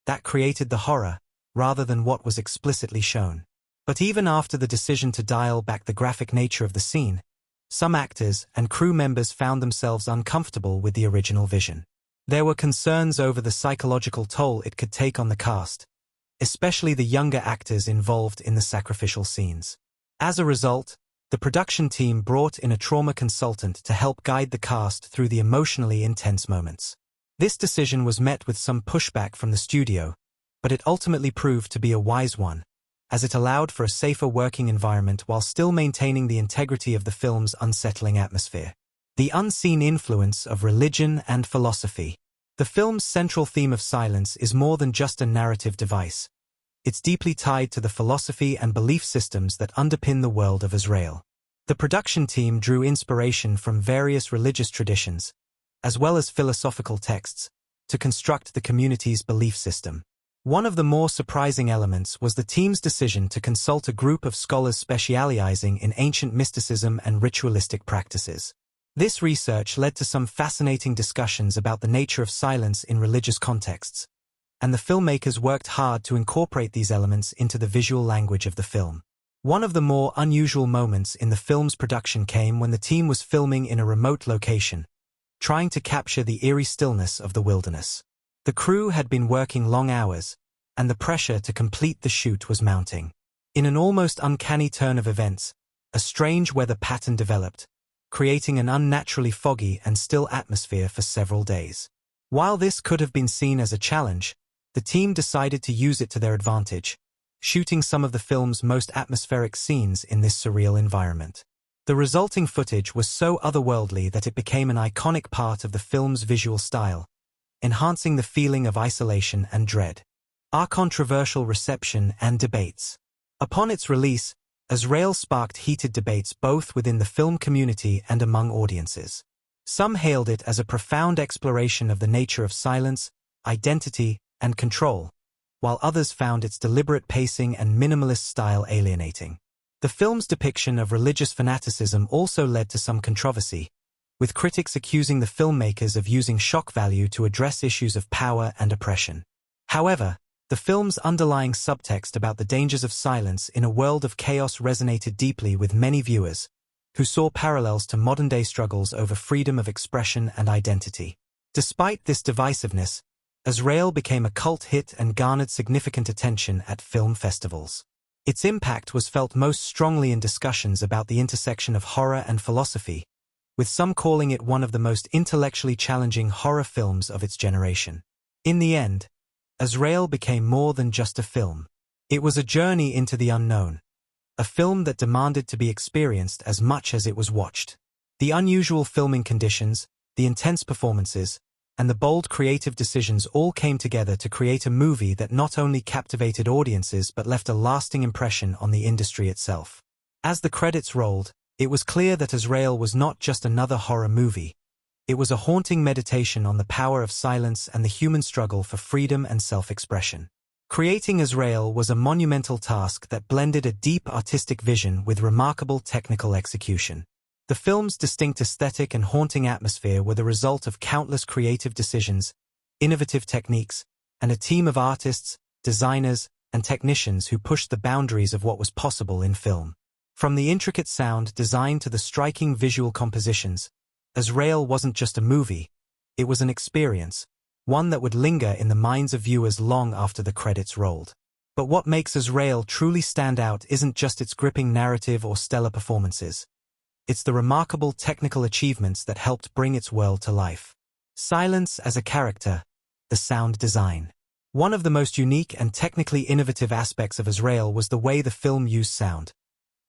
That created the horror, rather than what was explicitly shown. But even after the decision to dial back the graphic nature of the scene, some actors and crew members found themselves uncomfortable with the original vision. There were concerns over the psychological toll it could take on the cast, especially the younger actors involved in the sacrificial scenes. As a result, the production team brought in a trauma consultant to help guide the cast through the emotionally intense moments. This decision was met with some pushback from the studio, but it ultimately proved to be a wise one, as it allowed for a safer working environment while still maintaining the integrity of the film's unsettling atmosphere. The unseen influence of religion and philosophy. The film's central theme of silence is more than just a narrative device. It's deeply tied to the philosophy and belief systems that underpin the world of Azrael. The production team drew inspiration from various religious traditions, as well as philosophical texts, to construct the community's belief system. One of the more surprising elements was the team's decision to consult a group of scholars specializing in ancient mysticism and ritualistic practices. This research led to some fascinating discussions about the nature of silence in religious contexts, and the filmmakers worked hard to incorporate these elements into the visual language of the film. One of the more unusual moments in the film's production came when the team was filming in a remote location, trying to capture the eerie stillness of the wilderness. The crew had been working long hours, and the pressure to complete the shoot was mounting. In an almost uncanny turn of events, a strange weather pattern developed, creating an unnaturally foggy and still atmosphere for several days. While this could have been seen as a challenge, the team decided to use it to their advantage, shooting some of the film's most atmospheric scenes in this surreal environment. The resulting footage was so otherworldly that it became an iconic part of the film's visual style, enhancing the feeling of isolation and dread. Our controversial reception and debates. Upon its release, Azrael sparked heated debates both within the film community and among audiences. Some hailed it as a profound exploration of the nature of silence, identity, and control, while others found its deliberate pacing and minimalist style alienating. The film's depiction of religious fanaticism also led to some controversy, with critics accusing the filmmakers of using shock value to address issues of power and oppression. However, the film's underlying subtext about the dangers of silence in a world of chaos resonated deeply with many viewers, who saw parallels to modern-day struggles over freedom of expression and identity. Despite this divisiveness, Azrael became a cult hit and garnered significant attention at film festivals. Its impact was felt most strongly in discussions about the intersection of horror and philosophy, with some calling it one of the most intellectually challenging horror films of its generation. In the end, Azrael became more than just a film. It was a journey into the unknown, a film that demanded to be experienced as much as it was watched. The unusual filming conditions, the intense performances, and the bold creative decisions all came together to create a movie that not only captivated audiences but left a lasting impression on the industry itself. As the credits rolled, it was clear that Azrael was not just another horror movie. It was a haunting meditation on the power of silence and the human struggle for freedom and self-expression. Creating Azrael was a monumental task that blended a deep artistic vision with remarkable technical execution. The film's distinct aesthetic and haunting atmosphere were the result of countless creative decisions, innovative techniques, and a team of artists, designers, and technicians who pushed the boundaries of what was possible in film. From the intricate sound design to the striking visual compositions, Azrael wasn't just a movie, it was an experience, one that would linger in the minds of viewers long after the credits rolled. But what makes Azrael truly stand out isn't just its gripping narrative or stellar performances. It's the remarkable technical achievements that helped bring its world to life. Silence as a character, the sound design. One of the most unique and technically innovative aspects of Azrael was the way the film used sound,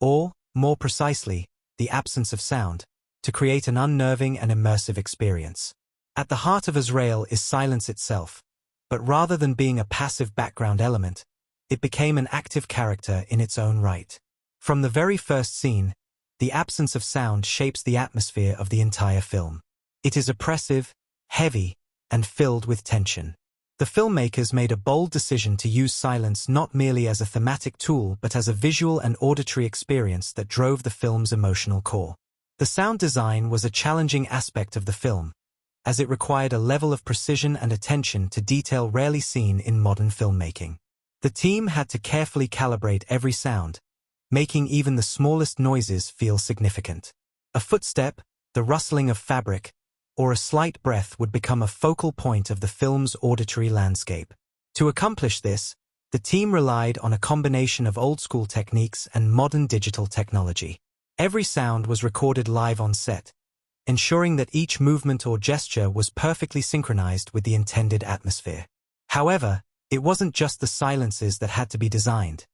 or, more precisely, the absence of sound, to create an unnerving and immersive experience. At the heart of Azrael is silence itself, but rather than being a passive background element, it became an active character in its own right. From the very first scene, the absence of sound shapes the atmosphere of the entire film. It is oppressive, heavy, and filled with tension. The filmmakers made a bold decision to use silence not merely as a thematic tool but as a visual and auditory experience that drove the film's emotional core. The sound design was a challenging aspect of the film, as it required a level of precision and attention to detail rarely seen in modern filmmaking. The team had to carefully calibrate every sound, making even the smallest noises feel significant. A footstep, the rustling of fabric, or a slight breath would become a focal point of the film's auditory landscape. To accomplish this, the team relied on a combination of old-school techniques and modern digital technology. Every sound was recorded live on set, ensuring that each movement or gesture was perfectly synchronized with the intended atmosphere. However, it wasn't just the silences that had to be designed.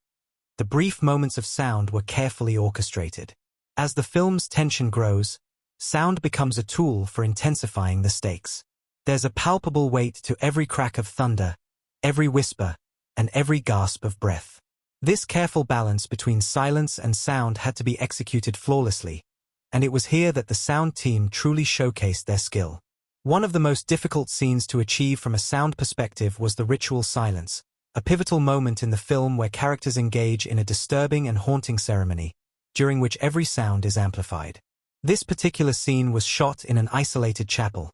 The brief moments of sound were carefully orchestrated. As the film's tension grows, sound becomes a tool for intensifying the stakes. There's a palpable weight to every crack of thunder, every whisper, and every gasp of breath. This careful balance between silence and sound had to be executed flawlessly, and it was here that the sound team truly showcased their skill. One of the most difficult scenes to achieve from a sound perspective was the ritual silence, a pivotal moment in the film where characters engage in a disturbing and haunting ceremony, during which every sound is amplified. This particular scene was shot in an isolated chapel,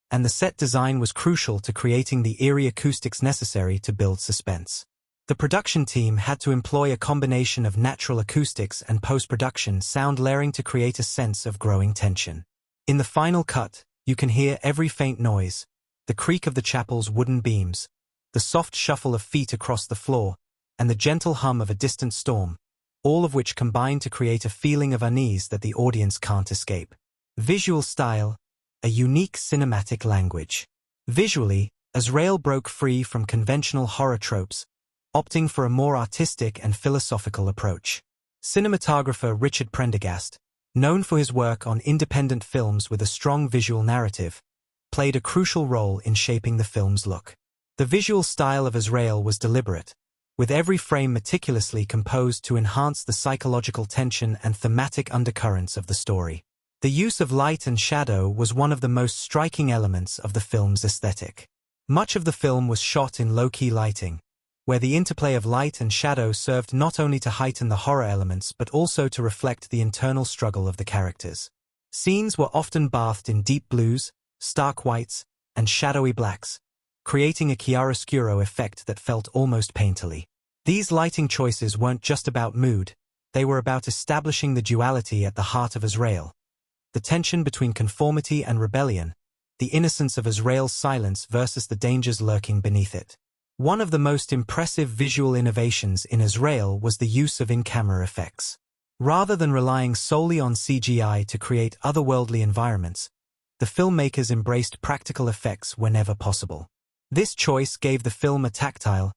and the set design was crucial to creating the eerie acoustics necessary to build suspense. The production team had to employ a combination of natural acoustics and post-production sound layering to create a sense of growing tension. In the final cut, you can hear every faint noise, the creak of the chapel's wooden beams, the soft shuffle of feet across the floor, and the gentle hum of a distant storm, all of which combine to create a feeling of unease that the audience can't escape. Visual style, a unique cinematic language. Visually, Azrael broke free from conventional horror tropes, opting for a more artistic and philosophical approach. Cinematographer Richard Prendergast, known for his work on independent films with a strong visual narrative, played a crucial role in shaping the film's look. The visual style of Azrael was deliberate, with every frame meticulously composed to enhance the psychological tension and thematic undercurrents of the story. The use of light and shadow was one of the most striking elements of the film's aesthetic. Much of the film was shot in low-key lighting, where the interplay of light and shadow served not only to heighten the horror elements but also to reflect the internal struggle of the characters. Scenes were often bathed in deep blues, stark whites, and shadowy blacks, creating a chiaroscuro effect that felt almost painterly. These lighting choices weren't just about mood, they were about establishing the duality at the heart of Azrael. The tension between conformity and rebellion, the innocence of Azrael's silence versus the dangers lurking beneath it. One of the most impressive visual innovations in Azrael was the use of in-camera effects. Rather than relying solely on CGI to create otherworldly environments, the filmmakers embraced practical effects whenever possible. This choice gave the film a tactile,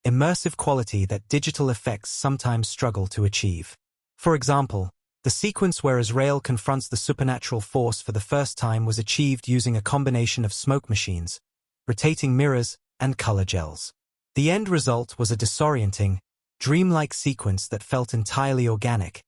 immersive quality that digital effects sometimes struggle to achieve. For example, the sequence where Azrael confronts the supernatural force for the first time was achieved using a combination of smoke machines, rotating mirrors, and color gels. The end result was a disorienting, dreamlike sequence that felt entirely organic,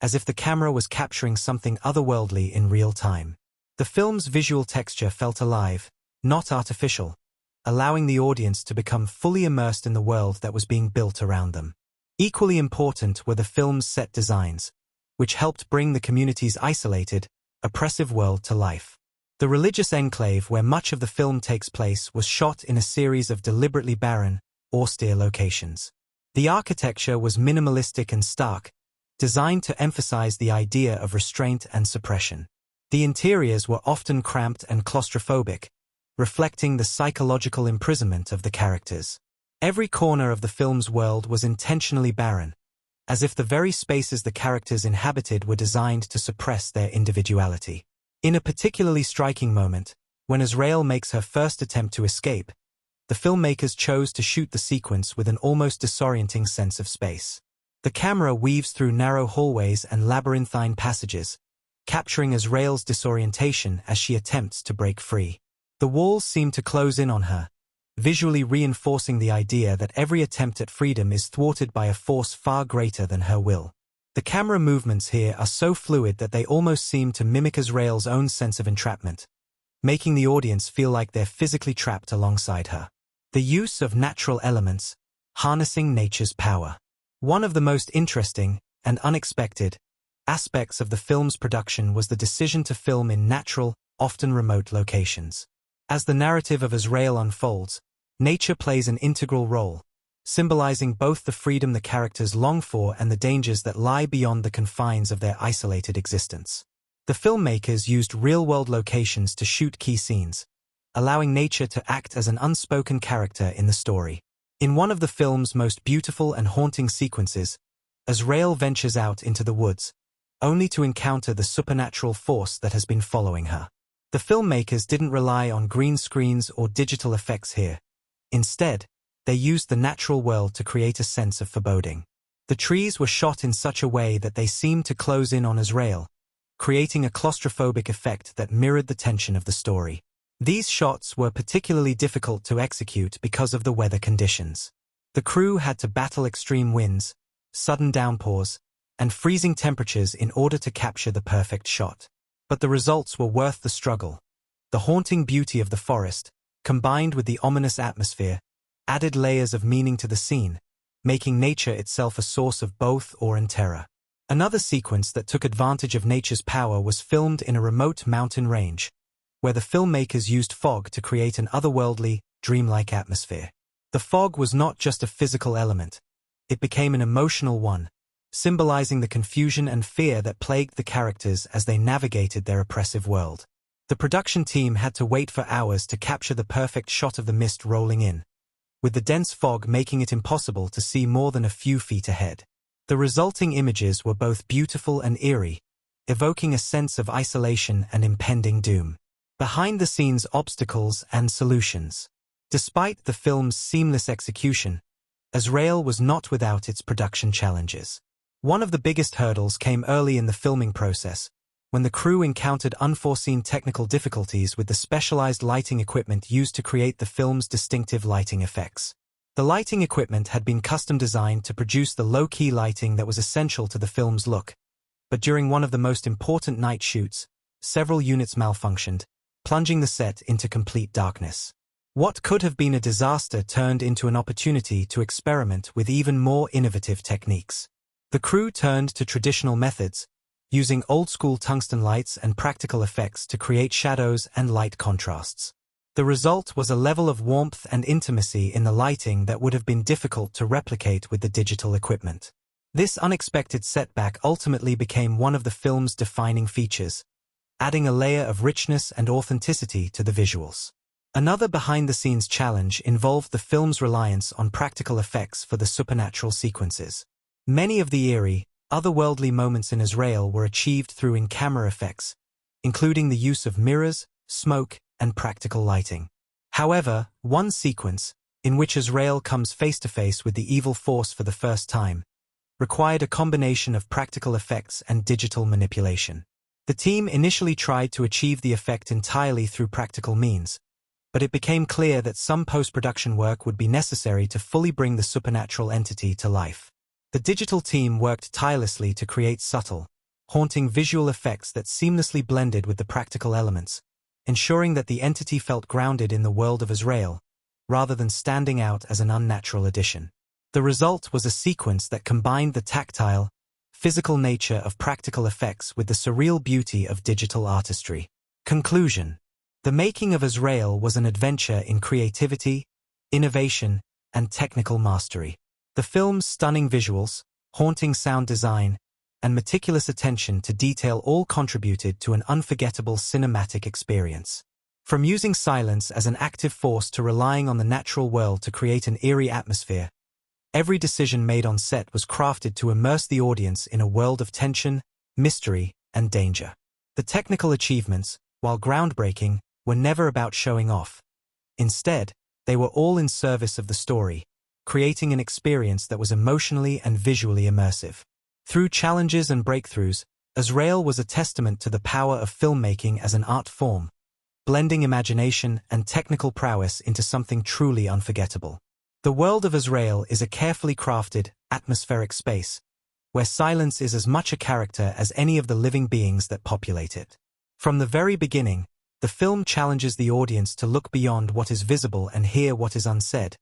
as if the camera was capturing something otherworldly in real time. The film's visual texture felt alive, not artificial, allowing the audience to become fully immersed in the world that was being built around them. Equally important were the film's set designs, which helped bring the community's isolated, oppressive world to life. The religious enclave where much of the film takes place was shot in a series of deliberately barren, austere locations. The architecture was minimalistic and stark, designed to emphasize the idea of restraint and suppression. The interiors were often cramped and claustrophobic, reflecting the psychological imprisonment of the characters. Every corner of the film's world was intentionally barren, as if the very spaces the characters inhabited were designed to suppress their individuality. In a particularly striking moment, when Azrael makes her first attempt to escape, the filmmakers chose to shoot the sequence with an almost disorienting sense of space. The camera weaves through narrow hallways and labyrinthine passages, capturing Azrael's disorientation as she attempts to break free. The walls seem to close in on her, visually reinforcing the idea that every attempt at freedom is thwarted by a force far greater than her will. The camera movements here are so fluid that they almost seem to mimic Azrael's own sense of entrapment, making the audience feel like they're physically trapped alongside her. The use of natural elements, harnessing nature's power. One of the most interesting, and unexpected, aspects of the film's production was the decision to film in natural, often remote locations. As the narrative of Azrael unfolds, nature plays an integral role, symbolizing both the freedom the characters long for and the dangers that lie beyond the confines of their isolated existence. The filmmakers used real-world locations to shoot key scenes, allowing nature to act as an unspoken character in the story. In one of the film's most beautiful and haunting sequences, Azrael ventures out into the woods, only to encounter the supernatural force that has been following her. The filmmakers didn't rely on green screens or digital effects here. Instead, they used the natural world to create a sense of foreboding. The trees were shot in such a way that they seemed to close in on Azrael, creating a claustrophobic effect that mirrored the tension of the story. These shots were particularly difficult to execute because of the weather conditions. The crew had to battle extreme winds, sudden downpours, and freezing temperatures in order to capture the perfect shot. But the results were worth the struggle. The haunting beauty of the forest, combined with the ominous atmosphere, added layers of meaning to the scene, making nature itself a source of both awe and terror. Another sequence that took advantage of nature's power was filmed in a remote mountain range, where the filmmakers used fog to create an otherworldly, dreamlike atmosphere. The fog was not just a physical element. It became an emotional one, symbolizing the confusion and fear that plagued the characters as they navigated their oppressive world. The production team had to wait for hours to capture the perfect shot of the mist rolling in, with the dense fog making it impossible to see more than a few feet ahead. The resulting images were both beautiful and eerie, evoking a sense of isolation and impending doom. Behind-the-scenes obstacles and solutions. Despite the film's seamless execution, Azrael was not without its production challenges. One of the biggest hurdles came early in the filming process, when the crew encountered unforeseen technical difficulties with the specialized lighting equipment used to create the film's distinctive lighting effects. The lighting equipment had been custom designed to produce the low-key lighting that was essential to the film's look, but during one of the most important night shoots, several units malfunctioned, plunging the set into complete darkness. What could have been a disaster turned into an opportunity to experiment with even more innovative techniques. The crew turned to traditional methods, using old-school tungsten lights and practical effects to create shadows and light contrasts. The result was a level of warmth and intimacy in the lighting that would have been difficult to replicate with the digital equipment. This unexpected setback ultimately became one of the film's defining features, adding a layer of richness and authenticity to the visuals. Another behind-the-scenes challenge involved the film's reliance on practical effects for the supernatural sequences. Many of the eerie, otherworldly moments in Azrael were achieved through in-camera effects, including the use of mirrors, smoke, and practical lighting. However, one sequence, in which Azrael comes face-to-face with the evil force for the first time, required a combination of practical effects and digital manipulation. The team initially tried to achieve the effect entirely through practical means, but it became clear that some post-production work would be necessary to fully bring the supernatural entity to life. The digital team worked tirelessly to create subtle, haunting visual effects that seamlessly blended with the practical elements, ensuring that the entity felt grounded in the world of Azrael, rather than standing out as an unnatural addition. The result was a sequence that combined the tactile, physical nature of practical effects with the surreal beauty of digital artistry. Conclusion. The making of Azrael was an adventure in creativity, innovation, and technical mastery. The film's stunning visuals, haunting sound design, and meticulous attention to detail all contributed to an unforgettable cinematic experience. From using silence as an active force to relying on the natural world to create an eerie atmosphere, every decision made on set was crafted to immerse the audience in a world of tension, mystery, and danger. The technical achievements, while groundbreaking, were never about showing off. Instead, they were all in service of the story, creating an experience that was emotionally and visually immersive. Through challenges and breakthroughs, Azrael was a testament to the power of filmmaking as an art form, blending imagination and technical prowess into something truly unforgettable. The world of Azrael is a carefully crafted, atmospheric space, where silence is as much a character as any of the living beings that populate it. From the very beginning, the film challenges the audience to look beyond what is visible and hear what is unsaid,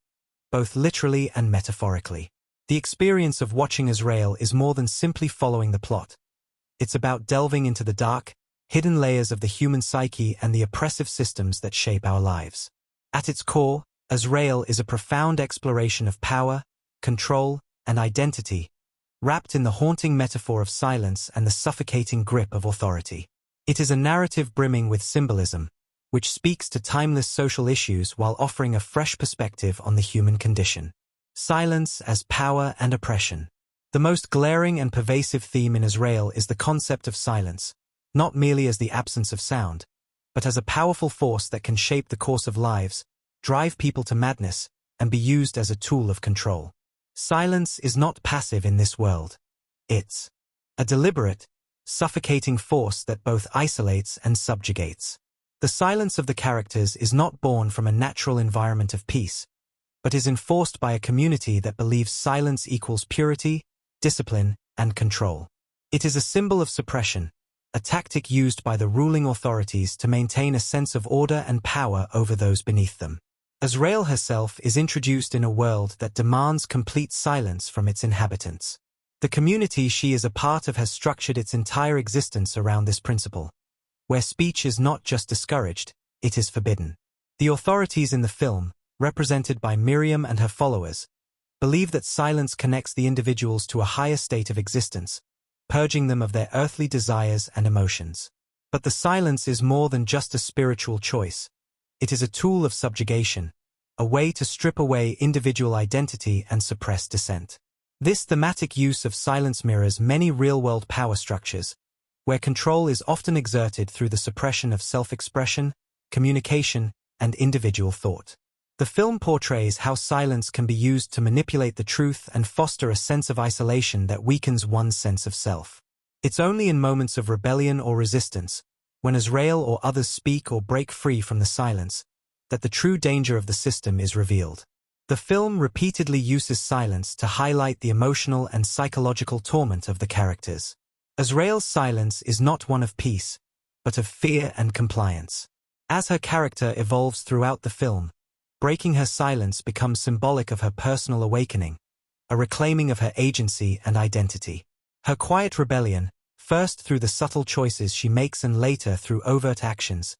both literally and metaphorically. The experience of watching Azrael is more than simply following the plot. It's about delving into the dark, hidden layers of the human psyche and the oppressive systems that shape our lives. At its core, Azrael is a profound exploration of power, control, and identity, wrapped in the haunting metaphor of silence and the suffocating grip of authority. It is a narrative brimming with symbolism, which speaks to timeless social issues while offering a fresh perspective on the human condition. Silence as power and oppression. The most glaring and pervasive theme in Azrael is the concept of silence, not merely as the absence of sound, but as a powerful force that can shape the course of lives, drive people to madness, and be used as a tool of control. Silence is not passive in this world. It's a deliberate, suffocating force that both isolates and subjugates. The silence of the characters is not born from a natural environment of peace, but is enforced by a community that believes silence equals purity, discipline, and control. It is a symbol of suppression, a tactic used by the ruling authorities to maintain a sense of order and power over those beneath them. Azrael herself is introduced in a world that demands complete silence from its inhabitants. The community she is a part of has structured its entire existence around this principle, where speech is not just discouraged, it is forbidden. The authorities in the film, represented by Miriam and her followers, believe that silence connects the individuals to a higher state of existence, purging them of their earthly desires and emotions. But the silence is more than just a spiritual choice. It is a tool of subjugation, a way to strip away individual identity and suppress dissent. This thematic use of silence mirrors many real-world power structures, where control is often exerted through the suppression of self-expression, communication, and individual thought. The film portrays how silence can be used to manipulate the truth and foster a sense of isolation that weakens one's sense of self. It's only in moments of rebellion or resistance, when Azrael or others speak or break free from the silence, that the true danger of the system is revealed. The film repeatedly uses silence to highlight the emotional and psychological torment of the characters. Azrael's silence is not one of peace, but of fear and compliance. As her character evolves throughout the film, breaking her silence becomes symbolic of her personal awakening, a reclaiming of her agency and identity. Her quiet rebellion, first through the subtle choices she makes and later through overt actions,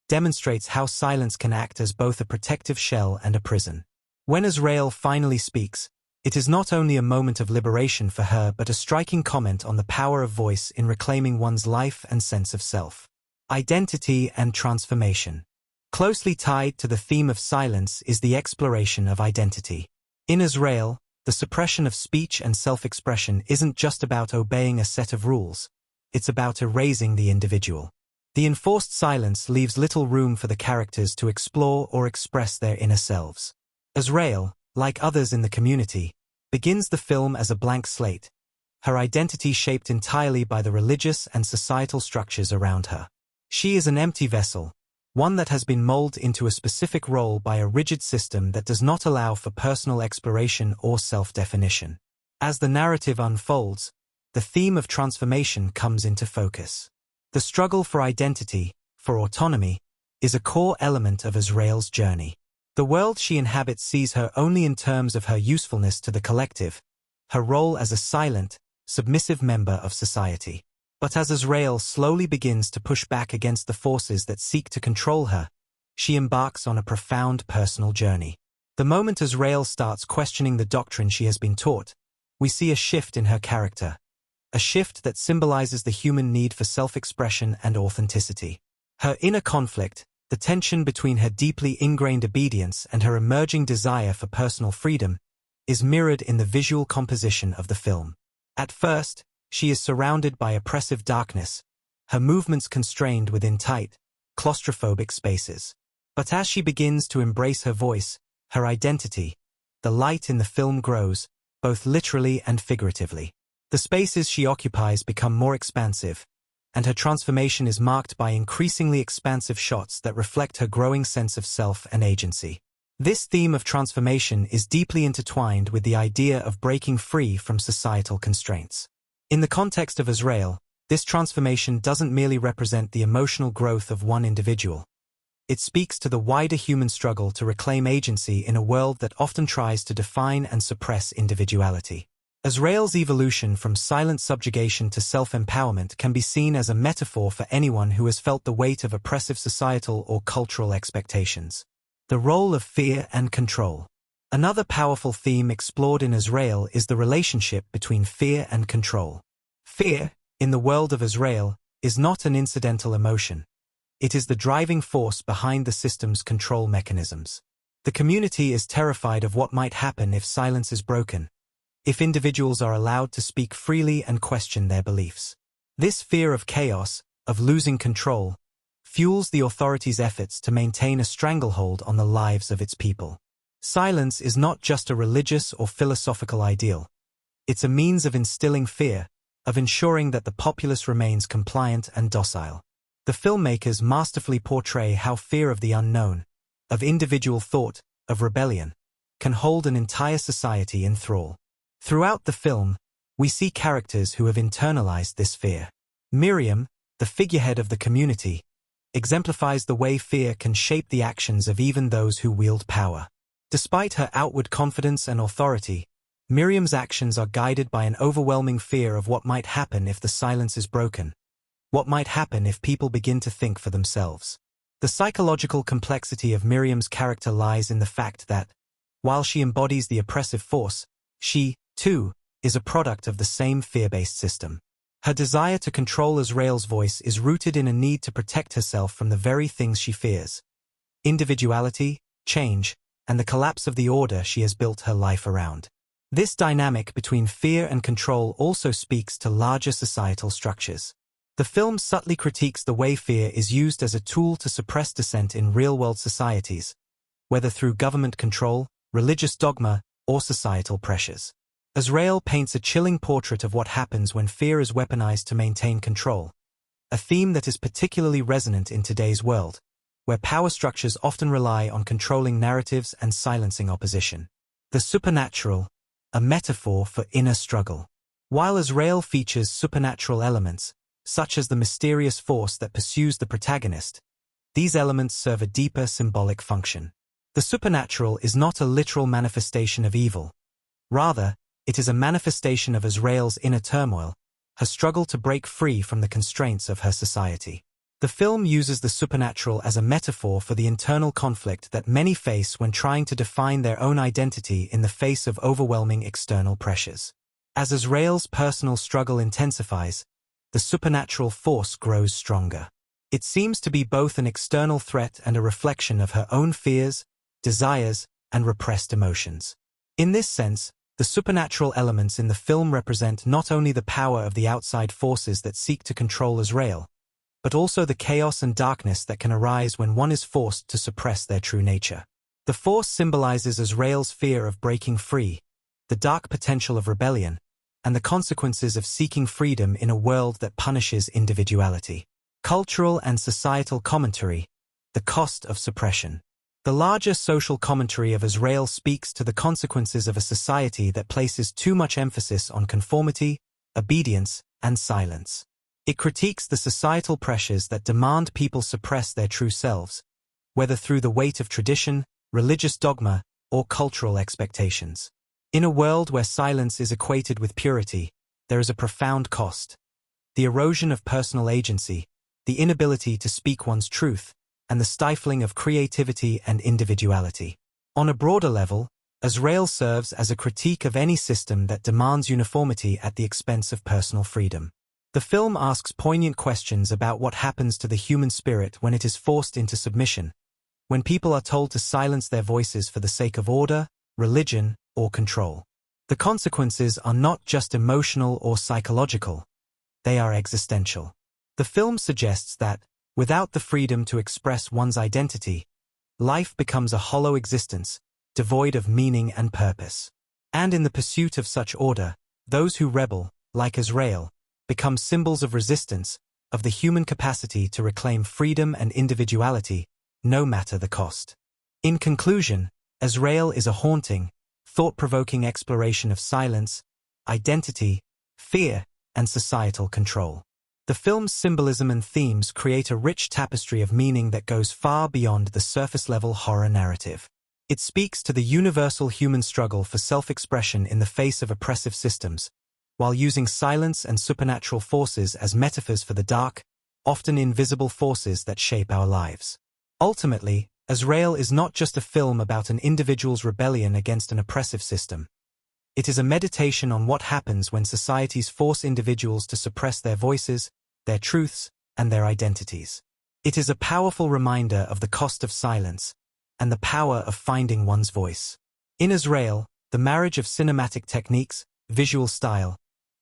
demonstrates how silence can act as both a protective shell and a prison. When Azrael finally speaks, it is not only a moment of liberation for her but a striking comment on the power of voice in reclaiming one's life and sense of self. Identity and transformation. Closely tied to the theme of silence is the exploration of identity. In Azrael, the suppression of speech and self-expression isn't just about obeying a set of rules, it's about erasing the individual. The enforced silence leaves little room for the characters to explore or express their inner selves. Azrael, like others in the community, begins the film as a blank slate, her identity shaped entirely by the religious and societal structures around her. She is an empty vessel, one that has been molded into a specific role by a rigid system that does not allow for personal exploration or self-definition. As the narrative unfolds, the theme of transformation comes into focus. The struggle for identity, for autonomy, is a core element of Azrael's journey. The world she inhabits sees her only in terms of her usefulness to the collective, her role as a silent, submissive member of society. But as Azrael slowly begins to push back against the forces that seek to control her, she embarks on a profound personal journey. The moment Azrael starts questioning the doctrine she has been taught, we see a shift in her character, a shift that symbolizes the human need for self-expression and authenticity. Her inner conflict, the tension between her deeply ingrained obedience and her emerging desire for personal freedom, is mirrored in the visual composition of the film. At first, she is surrounded by oppressive darkness, her movements constrained within tight, claustrophobic spaces. But as she begins to embrace her voice, her identity, the light in the film grows, both literally and figuratively. The spaces she occupies become more expansive, and her transformation is marked by increasingly expansive shots that reflect her growing sense of self and agency. This theme of transformation is deeply intertwined with the idea of breaking free from societal constraints. In the context of Azrael, this transformation doesn't merely represent the emotional growth of one individual. It speaks to the wider human struggle to reclaim agency in a world that often tries to define and suppress individuality. Azrael's evolution from silent subjugation to self-empowerment can be seen as a metaphor for anyone who has felt the weight of oppressive societal or cultural expectations. The role of fear and control. Another powerful theme explored in Azrael is the relationship between fear and control. Fear, in the world of Azrael, is not an incidental emotion. It is the driving force behind the system's control mechanisms. The community is terrified of what might happen if silence is broken, if individuals are allowed to speak freely and question their beliefs. This fear of chaos, of losing control, fuels the authorities' efforts to maintain a stranglehold on the lives of its people. Silence is not just a religious or philosophical ideal. It's a means of instilling fear, of ensuring that the populace remains compliant and docile. The filmmakers masterfully portray how fear of the unknown, of individual thought, of rebellion, can hold an entire society in thrall. Throughout the film, we see characters who have internalized this fear. Miriam, the figurehead of the community, exemplifies the way fear can shape the actions of even those who wield power. Despite her outward confidence and authority, Miriam's actions are guided by an overwhelming fear of what might happen if the silence is broken. What might happen if people begin to think for themselves? The psychological complexity of Miriam's character lies in the fact that, while she embodies the oppressive force, she, too, is a product of the same fear-based system. Her desire to control Azrael's voice is rooted in a need to protect herself from the very things she fears: individuality, change, and the collapse of the order she has built her life around. This dynamic between fear and control also speaks to larger societal structures. The film subtly critiques the way fear is used as a tool to suppress dissent in real-world societies, whether through government control, religious dogma, or societal pressures. Azrael paints a chilling portrait of what happens when fear is weaponized to maintain control, a theme that is particularly resonant in today's world, where power structures often rely on controlling narratives and silencing opposition. The supernatural, a metaphor for inner struggle. While Azrael features supernatural elements, such as the mysterious force that pursues the protagonist, these elements serve a deeper symbolic function. The supernatural is not a literal manifestation of evil. Rather, it is a manifestation of Azrael's inner turmoil, her struggle to break free from the constraints of her society. The film uses the supernatural as a metaphor for the internal conflict that many face when trying to define their own identity in the face of overwhelming external pressures. As Azrael's personal struggle intensifies, the supernatural force grows stronger. It seems to be both an external threat and a reflection of her own fears, desires, and repressed emotions. In this sense, the supernatural elements in the film represent not only the power of the outside forces that seek to control Azrael, but also the chaos and darkness that can arise when one is forced to suppress their true nature. The force symbolizes Azrael's fear of breaking free, the dark potential of rebellion, and the consequences of seeking freedom in a world that punishes individuality. Cultural and societal commentary, the cost of suppression. The larger social commentary of Azrael speaks to the consequences of a society that places too much emphasis on conformity, obedience, and silence. It critiques the societal pressures that demand people suppress their true selves, whether through the weight of tradition, religious dogma, or cultural expectations. In a world where silence is equated with purity, there is a profound cost: the erosion of personal agency, the inability to speak one's truth, and the stifling of creativity and individuality. On a broader level, Azrael serves as a critique of any system that demands uniformity at the expense of personal freedom. The film asks poignant questions about what happens to the human spirit when it is forced into submission, when people are told to silence their voices for the sake of order, religion, or control. The consequences are not just emotional or psychological, they are existential. The film suggests that, without the freedom to express one's identity, life becomes a hollow existence, devoid of meaning and purpose. And in the pursuit of such order, those who rebel, like Azrael, become symbols of resistance, of the human capacity to reclaim freedom and individuality, no matter the cost. In conclusion, Azrael is a haunting, thought-provoking exploration of silence, identity, fear, and societal control. The film's symbolism and themes create a rich tapestry of meaning that goes far beyond the surface-level horror narrative. It speaks to the universal human struggle for self-expression in the face of oppressive systems, while using silence and supernatural forces as metaphors for the dark, often invisible forces that shape our lives. Ultimately, Azrael is not just a film about an individual's rebellion against an oppressive system. It is a meditation on what happens when societies force individuals to suppress their voices, their truths, and their identities. It is a powerful reminder of the cost of silence, and the power of finding one's voice. In Azrael, the marriage of cinematic techniques, visual style,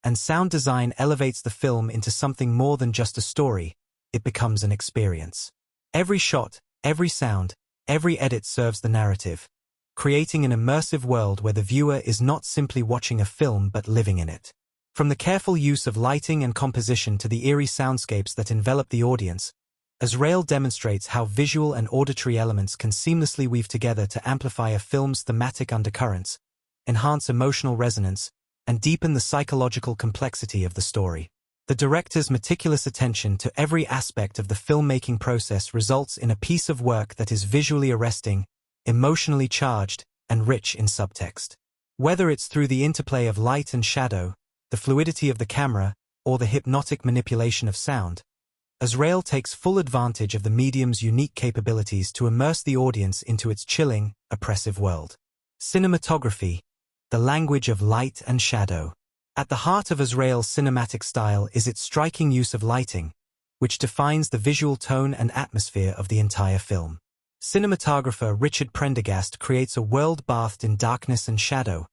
and sound design elevates the film into something more than just a story. It becomes an experience. Every shot, every sound, every edit serves the narrative, creating an immersive world where the viewer is not simply watching a film but living in it. From the careful use of lighting and composition to the eerie soundscapes that envelop the audience, Azrael demonstrates how visual and auditory elements can seamlessly weave together to amplify a film's thematic undercurrents, enhance emotional resonance, and deepen the psychological complexity of the story. The director's meticulous attention to every aspect of the filmmaking process results in a piece of work that is visually arresting, emotionally charged, and rich in subtext. Whether it's through the interplay of light and shadow, the fluidity of the camera, or the hypnotic manipulation of sound, Azrael takes full advantage of the medium's unique capabilities to immerse the audience into its chilling, oppressive world. Cinematography, the language of light and shadow. At the heart of Azrael's cinematic style is its striking use of lighting, which defines the visual tone and atmosphere of the entire film. Cinematographer Richard Prendergast creates a world bathed in darkness and shadow,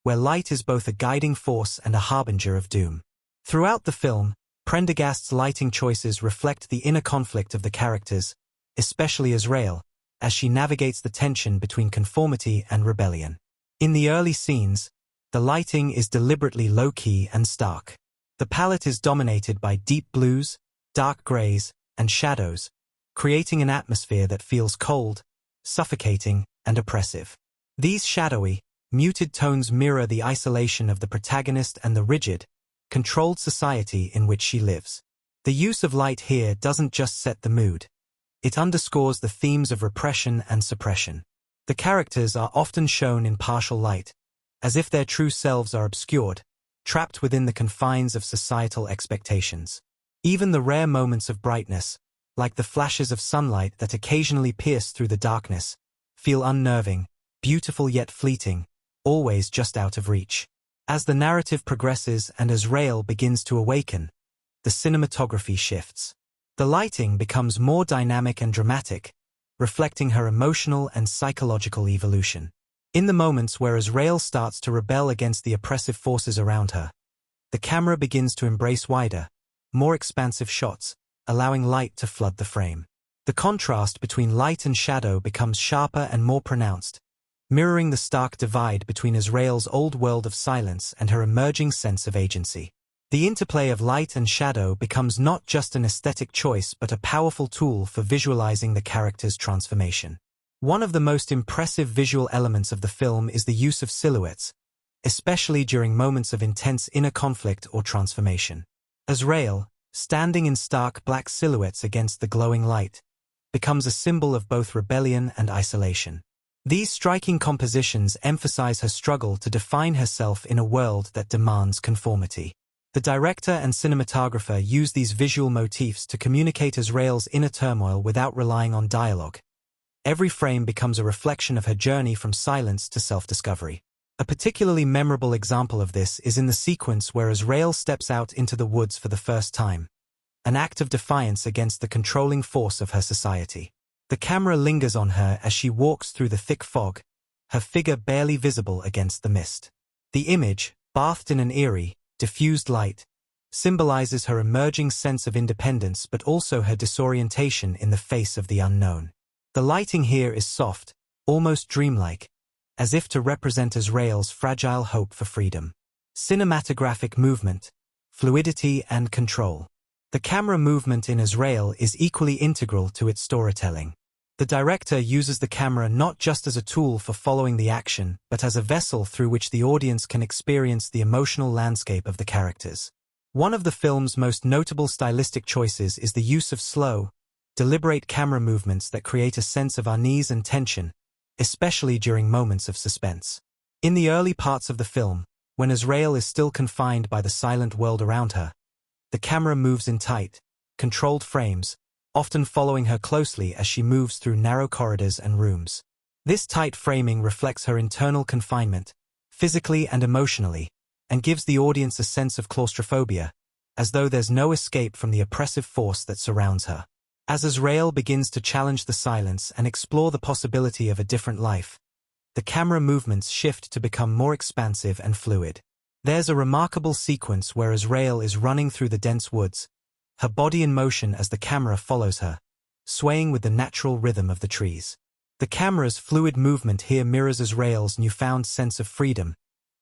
where light is both a guiding force and a harbinger of doom. Throughout the film, Prendergast's lighting choices reflect the inner conflict of the characters, especially Azrael, as she navigates the tension between conformity and rebellion. In the early scenes, the lighting is deliberately low-key and stark. The palette is dominated by deep blues, dark grays, and shadows, creating an atmosphere that feels cold, suffocating, and oppressive. These shadowy, muted tones mirror the isolation of the protagonist and the rigid, controlled society in which she lives. The use of light here doesn't just set the mood. It underscores the themes of repression and suppression. The characters are often shown in partial light, as if their true selves are obscured, trapped within the confines of societal expectations. Even the rare moments of brightness, like the flashes of sunlight that occasionally pierce through the darkness, feel unnerving, beautiful yet fleeting, always just out of reach. As the narrative progresses and Azrael begins to awaken, the cinematography shifts. The lighting becomes more dynamic and dramatic, reflecting her emotional and psychological evolution. In the moments where Azrael starts to rebel against the oppressive forces around her, the camera begins to embrace wider, more expansive shots, allowing light to flood the frame. The contrast between light and shadow becomes sharper and more pronounced, mirroring the stark divide between Azrael's old world of silence and her emerging sense of agency. The interplay of light and shadow becomes not just an aesthetic choice but a powerful tool for visualizing the character's transformation. One of the most impressive visual elements of the film is the use of silhouettes, especially during moments of intense inner conflict or transformation. Azrael, standing in stark black silhouettes against the glowing light, becomes a symbol of both rebellion and isolation. These striking compositions emphasize her struggle to define herself in a world that demands conformity. The director and cinematographer use these visual motifs to communicate Azrael's inner turmoil without relying on dialogue. Every frame becomes a reflection of her journey from silence to self-discovery. A particularly memorable example of this is in the sequence where Azrael steps out into the woods for the first time, an act of defiance against the controlling force of her society. The camera lingers on her as she walks through the thick fog, her figure barely visible against the mist. The image, bathed in an eerie, diffused light, symbolizes her emerging sense of independence but also her disorientation in the face of the unknown. The lighting here is soft, almost dreamlike, as if to represent Azrael's fragile hope for freedom. Cinematographic movement, fluidity and control. The camera movement in Azrael is equally integral to its storytelling. The director uses the camera not just as a tool for following the action, but as a vessel through which the audience can experience the emotional landscape of the characters. One of the film's most notable stylistic choices is the use of slow, deliberate camera movements that create a sense of unease and tension, especially during moments of suspense. In the early parts of the film, when Azrael is still confined by the silent world around her, the camera moves in tight, controlled frames, often following her closely as she moves through narrow corridors and rooms. This tight framing reflects her internal confinement, physically and emotionally, and gives the audience a sense of claustrophobia, as though there's no escape from the oppressive force that surrounds her. As Azrael begins to challenge the silence and explore the possibility of a different life, the camera movements shift to become more expansive and fluid. There's a remarkable sequence where Azrael is running through the dense woods, her body in motion as the camera follows her, swaying with the natural rhythm of the trees. The camera's fluid movement here mirrors Azrael's newfound sense of freedom,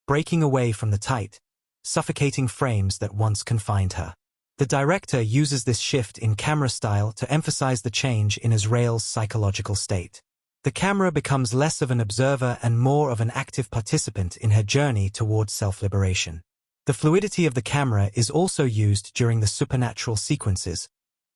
breaking away from the tight, suffocating frames that once confined her. The director uses this shift in camera style to emphasize the change in Azrael's psychological state. The camera becomes less of an observer and more of an active participant in her journey towards self-liberation. The fluidity of the camera is also used during the supernatural sequences,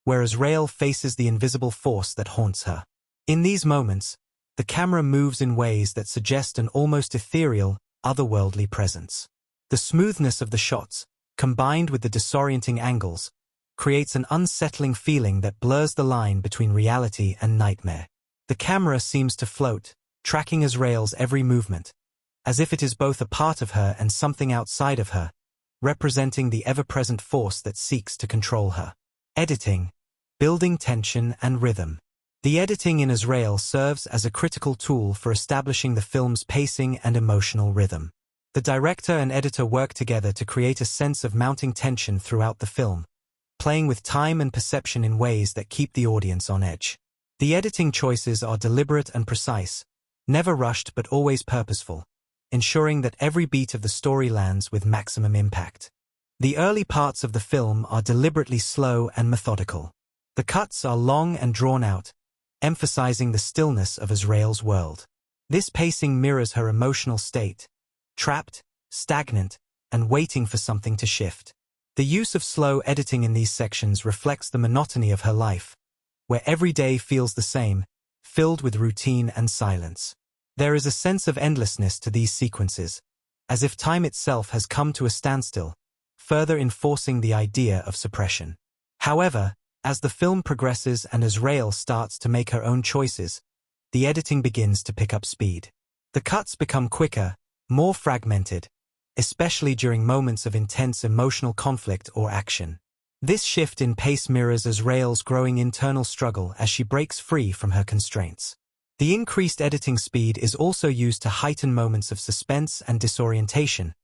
where Azrael faces the invisible force that haunts her. In these moments, the camera moves in ways that suggest an almost ethereal, otherworldly presence. The smoothness of the shots, combined with the disorienting angles, creates an unsettling feeling that blurs the line between reality and nightmare. The camera seems to float, tracking Azrael's every movement, as if it is both a part of her and something outside of her, representing the ever-present force that seeks to control her. Editing, building tension and rhythm. The editing in Azrael serves as a critical tool for establishing the film's pacing and emotional rhythm. The director and editor work together to create a sense of mounting tension throughout the film, playing with time and perception in ways that keep the audience on edge. The editing choices are deliberate and precise, never rushed but always purposeful, ensuring that every beat of the story lands with maximum impact. The early parts of the film are deliberately slow and methodical. The cuts are long and drawn out, emphasizing the stillness of Azrael's world. This pacing mirrors her emotional state, trapped, stagnant, and waiting for something to shift. The use of slow editing in these sections reflects the monotony of her life, where every day feels the same, filled with routine and silence. There is a sense of endlessness to these sequences, as if time itself has come to a standstill, further enforcing the idea of suppression. However, as the film progresses and Azrael starts to make her own choices, the editing begins to pick up speed. The cuts become quicker, more fragmented, especially during moments of intense emotional conflict or action. This shift in pace mirrors Azrael's growing internal struggle as she breaks free from her constraints. The increased editing speed is also used to heighten moments of suspense and disorientation,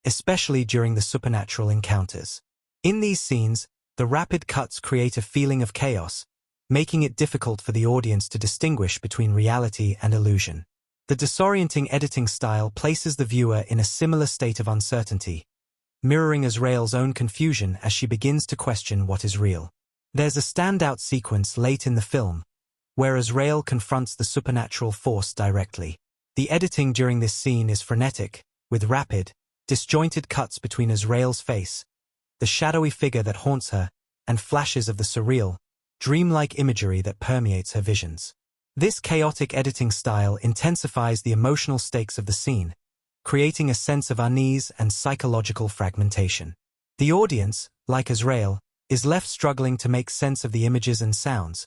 especially during the supernatural encounters. In these scenes, the rapid cuts create a feeling of chaos, making it difficult for the audience to distinguish between reality and illusion. The disorienting editing style places the viewer in a similar state of uncertainty, mirroring Azrael's own confusion as she begins to question what is real. There's a standout sequence late in the film, where Azrael confronts the supernatural force directly. The editing during this scene is frenetic, with rapid, disjointed cuts between Azrael's face, the shadowy figure that haunts her, and flashes of the surreal, dreamlike imagery that permeates her visions. This chaotic editing style intensifies the emotional stakes of the scene, creating a sense of unease and psychological fragmentation. The audience, like Azrael, is left struggling to make sense of the images and sounds,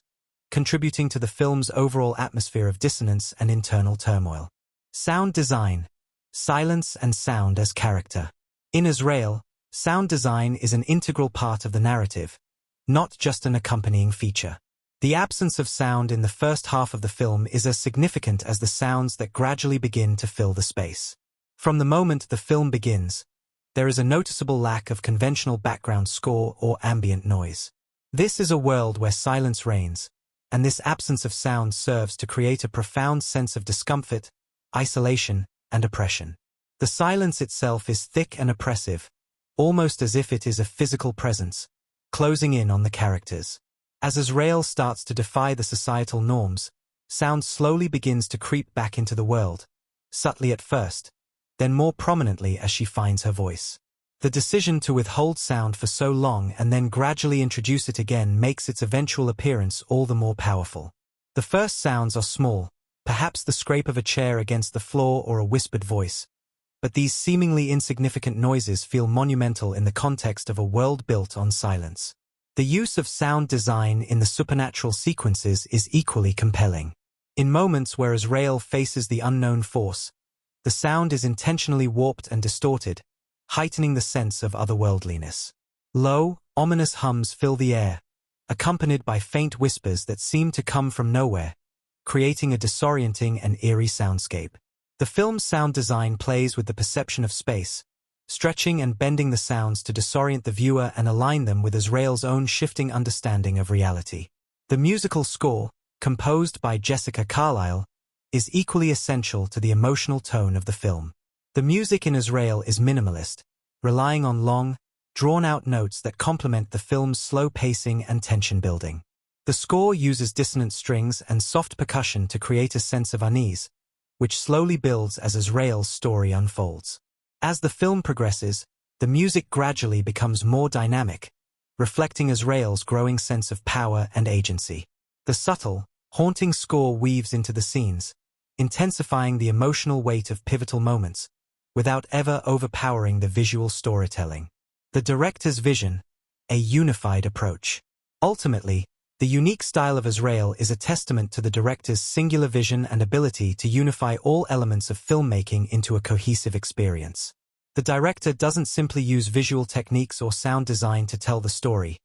contributing to the film's overall atmosphere of dissonance and internal turmoil. Sound design. Silence and sound as character. In Azrael, sound design is an integral part of the narrative, not just an accompanying feature. The absence of sound in the first half of the film is as significant as the sounds that gradually begin to fill the space. From the moment the film begins, there is a noticeable lack of conventional background score or ambient noise. This is a world where silence reigns, and this absence of sound serves to create a profound sense of discomfort, isolation, and oppression. The silence itself is thick and oppressive, almost as if it is a physical presence, closing in on the characters. As Azrael starts to defy the societal norms, sound slowly begins to creep back into the world, subtly at first, then more prominently as she finds her voice. The decision to withhold sound for so long and then gradually introduce it again makes its eventual appearance all the more powerful. The first sounds are small, perhaps the scrape of a chair against the floor or a whispered voice, but these seemingly insignificant noises feel monumental in the context of a world built on silence. The use of sound design in the supernatural sequences is equally compelling. In moments where Azrael faces the unknown force, the sound is intentionally warped and distorted, heightening the sense of otherworldliness. Low, ominous hums fill the air, accompanied by faint whispers that seem to come from nowhere, creating a disorienting and eerie soundscape. The film's sound design plays with the perception of space, stretching and bending the sounds to disorient the viewer and align them with Azrael's own shifting understanding of reality. The musical score, composed by Jessica Carlisle, is equally essential to the emotional tone of the film. The music in Azrael is minimalist, relying on long, drawn-out notes that complement the film's slow pacing and tension building. The score uses dissonant strings and soft percussion to create a sense of unease, which slowly builds as Azrael's story unfolds. As the film progresses, the music gradually becomes more dynamic, reflecting Azrael's growing sense of power and agency. The subtle, haunting score weaves into the scenes, intensifying the emotional weight of pivotal moments, without ever overpowering the visual storytelling. The director's vision, a unified approach. Ultimately, the unique style of Azrael is a testament to the director's singular vision and ability to unify all elements of filmmaking into a cohesive experience. The director doesn't simply use visual techniques or sound design to tell the story.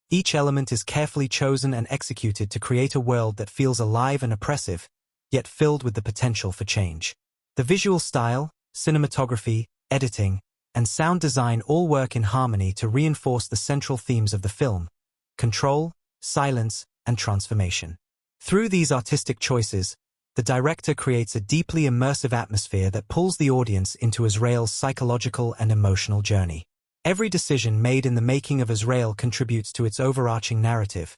Each element is carefully chosen and executed to create a world that feels alive and oppressive, yet filled with the potential for change. The visual style, cinematography, editing, and sound design all work in harmony to reinforce the central themes of the film: control, silence, and transformation. Through these artistic choices, the director creates a deeply immersive atmosphere that pulls the audience into Azrael's psychological and emotional journey. Every decision made in the making of Azrael contributes to its overarching narrative,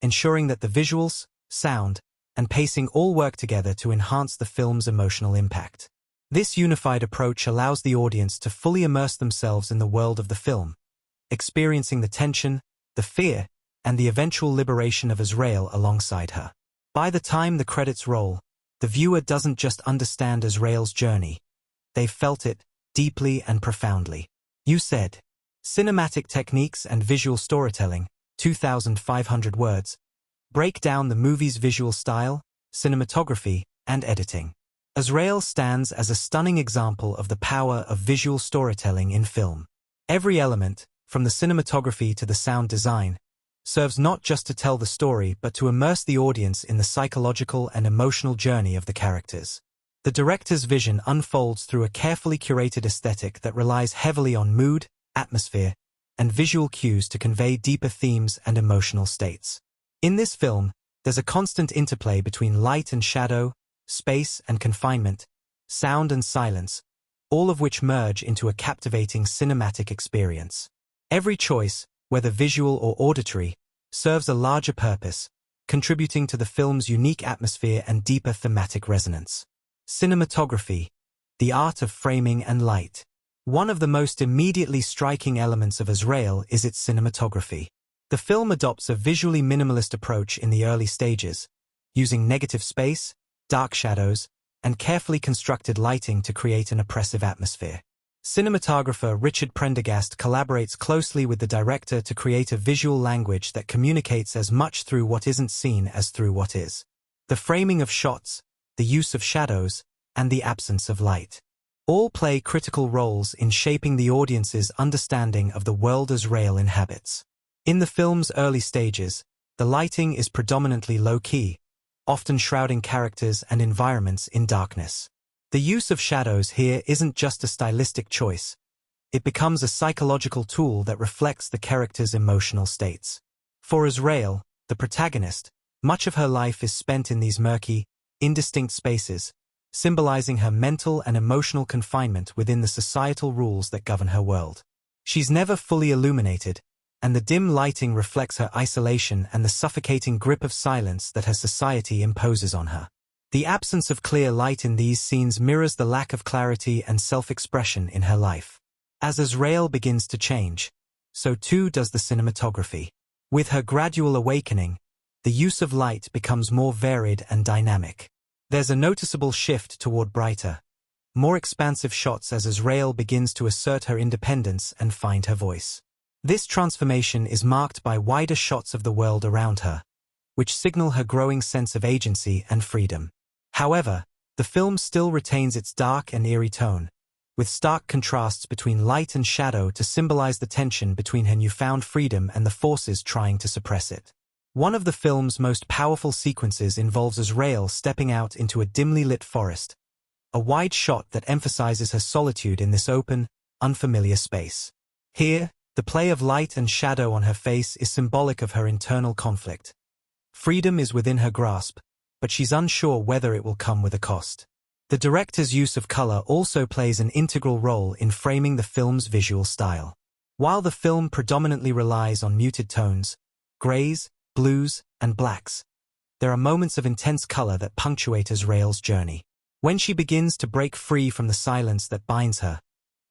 ensuring that the visuals, sound, and pacing all work together to enhance the film's emotional impact. This unified approach allows the audience to fully immerse themselves in the world of the film, experiencing the tension, the fear, and the eventual liberation of Azrael alongside her. By the time the credits roll, the viewer doesn't just understand Azrael's journey. They've felt it, deeply and profoundly. You said, cinematic techniques and visual storytelling, 2,500 words, break down the movie's visual style, cinematography, and editing. Azrael stands as a stunning example of the power of visual storytelling in film. Every element, from the cinematography to the sound design, serves not just to tell the story but to immerse the audience in the psychological and emotional journey of the characters. The director's vision unfolds through a carefully curated aesthetic that relies heavily on mood, atmosphere, and visual cues to convey deeper themes and emotional states. In this film, there's a constant interplay between light and shadow, space and confinement, sound and silence, all of which merge into a captivating cinematic experience. Every choice, whether visual or auditory, serves a larger purpose, contributing to the film's unique atmosphere and deeper thematic resonance. Cinematography, the art of framing and light. One of the most immediately striking elements of Azrael is its cinematography. The film adopts a visually minimalist approach in the early stages, using negative space, dark shadows, and carefully constructed lighting to create an oppressive atmosphere. Cinematographer Richard Prendergast collaborates closely with the director to create a visual language that communicates as much through what isn't seen as through what is. The framing of shots, the use of shadows, and the absence of light all play critical roles in shaping the audience's understanding of the world Azrael inhabits. In the film's early stages, the lighting is predominantly low-key, often shrouding characters and environments in darkness. The use of shadows here isn't just a stylistic choice. It becomes a psychological tool that reflects the character's emotional states. For Azrael, the protagonist, much of her life is spent in these murky, indistinct spaces, symbolizing her mental and emotional confinement within the societal rules that govern her world. She's never fully illuminated, and the dim lighting reflects her isolation and the suffocating grip of silence that her society imposes on her. The absence of clear light in these scenes mirrors the lack of clarity and self-expression in her life. As Azrael begins to change, so too does the cinematography. With her gradual awakening, the use of light becomes more varied and dynamic. There's a noticeable shift toward brighter, more expansive shots as Azrael begins to assert her independence and find her voice. This transformation is marked by wider shots of the world around her, which signal her growing sense of agency and freedom. However, the film still retains its dark and eerie tone, with stark contrasts between light and shadow to symbolize the tension between her newfound freedom and the forces trying to suppress it. One of the film's most powerful sequences involves Azrael stepping out into a dimly lit forest, a wide shot that emphasizes her solitude in this open, unfamiliar space. Here, the play of light and shadow on her face is symbolic of her internal conflict. Freedom is within her grasp, but she's unsure whether it will come with a cost. The director's use of color also plays an integral role in framing the film's visual style. While the film predominantly relies on muted tones, grays, blues, and blacks, there are moments of intense color that punctuate Azrael's journey. When she begins to break free from the silence that binds her,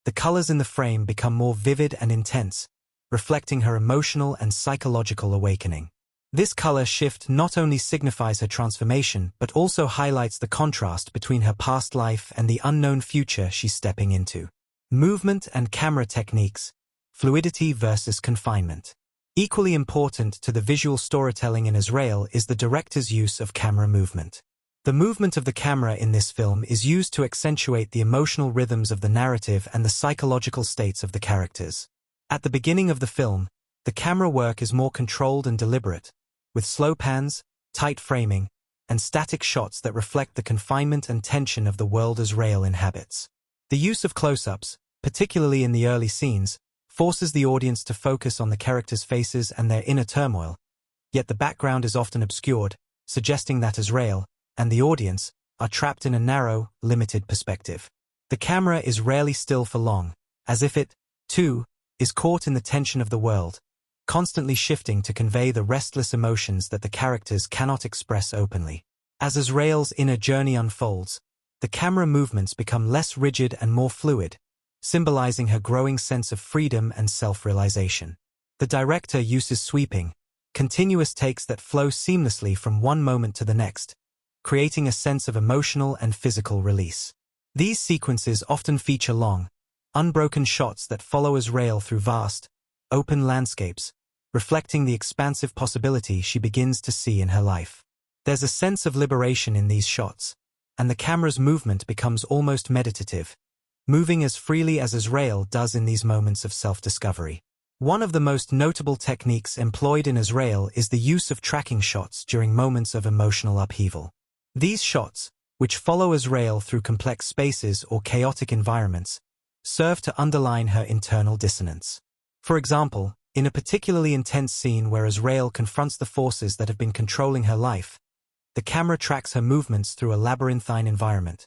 the colors in the frame become more vivid and intense, reflecting her emotional and psychological awakening. This color shift not only signifies her transformation but also highlights the contrast between her past life and the unknown future she's stepping into. Movement and camera techniques, fluidity versus confinement. Equally important to the visual storytelling in Azrael is the director's use of camera movement. The movement of the camera in this film is used to accentuate the emotional rhythms of the narrative and the psychological states of the characters. At the beginning of the film, the camera work is more controlled and deliberate, with slow pans, tight framing, and static shots that reflect the confinement and tension of the world Azrael inhabits. The use of close-ups, particularly in the early scenes, forces the audience to focus on the characters' faces and their inner turmoil, yet the background is often obscured, suggesting that Azrael and the audience are trapped in a narrow, limited perspective. The camera is rarely still for long, as if it, too, is caught in the tension of the world, constantly shifting to convey the restless emotions that the characters cannot express openly. As Azrael's inner journey unfolds, the camera movements become less rigid and more fluid, symbolizing her growing sense of freedom and self-realization. The director uses sweeping, continuous takes that flow seamlessly from one moment to the next, creating a sense of emotional and physical release. These sequences often feature long, unbroken shots that follow Azrael through vast, open landscapes, reflecting the expansive possibility she begins to see in her life. There's a sense of liberation in these shots, and the camera's movement becomes almost meditative, moving as freely as Azrael does in these moments of self-discovery. One of the most notable techniques employed in Azrael is the use of tracking shots during moments of emotional upheaval. These shots, which follow Azrael through complex spaces or chaotic environments, serve to underline her internal dissonance. For example, in a particularly intense scene where Azrael confronts the forces that have been controlling her life, the camera tracks her movements through a labyrinthine environment,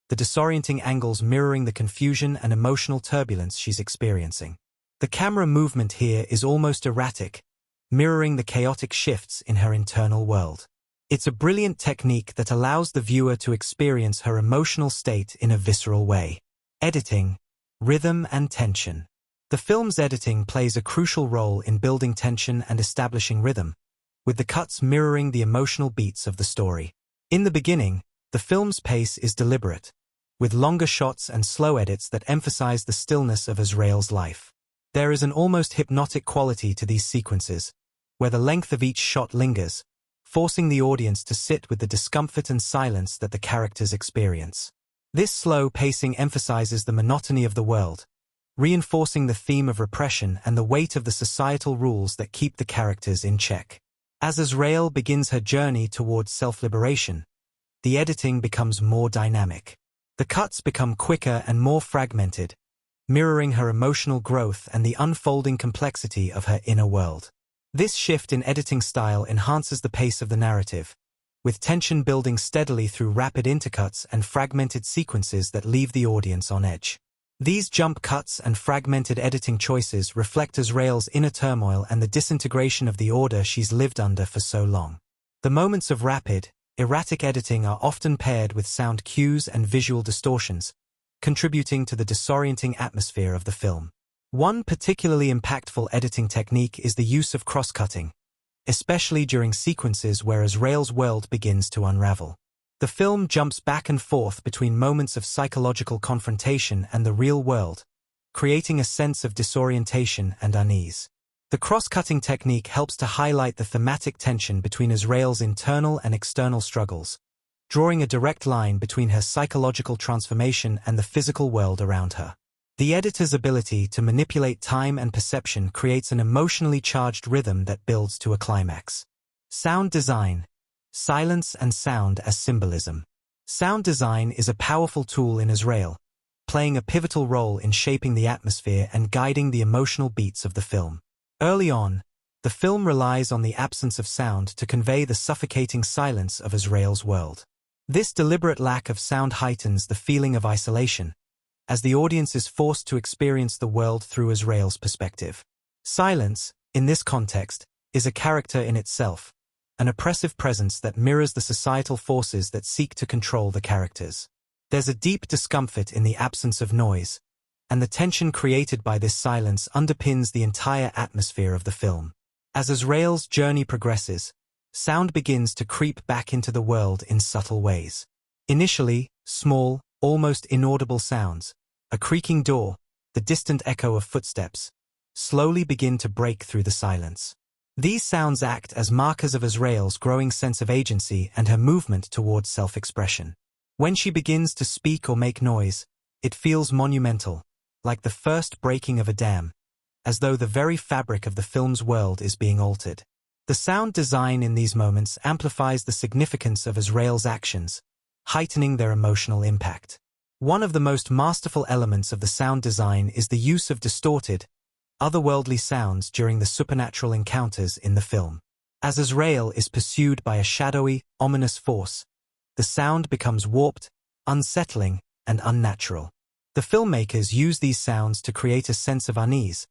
the disorienting angles mirroring the confusion and emotional turbulence she's experiencing. The camera movement here is almost erratic, mirroring the chaotic shifts in her internal world. It's a brilliant technique that allows the viewer to experience her emotional state in a visceral way. Editing, rhythm and tension. The film's editing plays a crucial role in building tension and establishing rhythm, with the cuts mirroring the emotional beats of the story. In the beginning, the film's pace is deliberate, with longer shots and slow edits that emphasize the stillness of Azrael's life. There is an almost hypnotic quality to these sequences, where the length of each shot lingers, forcing the audience to sit with the discomfort and silence that the characters experience. This slow pacing emphasizes the monotony of the world, reinforcing the theme of repression and the weight of the societal rules that keep the characters in check. As Azrael begins her journey towards self-liberation, the editing becomes more dynamic. The cuts become quicker and more fragmented, mirroring her emotional growth and the unfolding complexity of her inner world. This shift in editing style enhances the pace of the narrative, with tension building steadily through rapid intercuts and fragmented sequences that leave the audience on edge. These jump cuts and fragmented editing choices reflect Azrael's inner turmoil and the disintegration of the order she's lived under for so long. The moments of rapid, erratic editing are often paired with sound cues and visual distortions, contributing to the disorienting atmosphere of the film. One particularly impactful editing technique is the use of cross-cutting, especially during sequences where Azrael's world begins to unravel. The film jumps back and forth between moments of psychological confrontation and the real world, creating a sense of disorientation and unease. The cross-cutting technique helps to highlight the thematic tension between Azrael's internal and external struggles, drawing a direct line between her psychological transformation and the physical world around her. The editor's ability to manipulate time and perception creates an emotionally charged rhythm that builds to a climax. Sound design. Silence and sound as symbolism. Sound design is a powerful tool in Azrael, playing a pivotal role in shaping the atmosphere and guiding the emotional beats of the film. Early on, The film relies on the absence of sound to convey the suffocating silence of Azrael's world. This deliberate lack of sound heightens the feeling of isolation, as the audience is forced to experience the world through Azrael's perspective. Silence, in this context, is a character in itself, an oppressive presence that mirrors the societal forces that seek to control the characters. There's a deep discomfort in the absence of noise, and the tension created by this silence underpins the entire atmosphere of the film. As Azrael's journey progresses, sound begins to creep back into the world in subtle ways. Initially, small, almost inaudible sounds, a creaking door, the distant echo of footsteps, slowly begin to break through the silence. These sounds act as markers of Azrael's growing sense of agency and her movement towards self-expression. When she begins to speak or make noise, it feels monumental, like the first breaking of a dam, as though the very fabric of the film's world is being altered. The sound design in these moments amplifies the significance of Azrael's actions, heightening their emotional impact. One of the most masterful elements of the sound design is the use of distorted, otherworldly sounds during the supernatural encounters in the film. As Azrael is pursued by a shadowy, ominous force, the sound becomes warped, unsettling, and unnatural. The filmmakers use these sounds to create a sense of unease,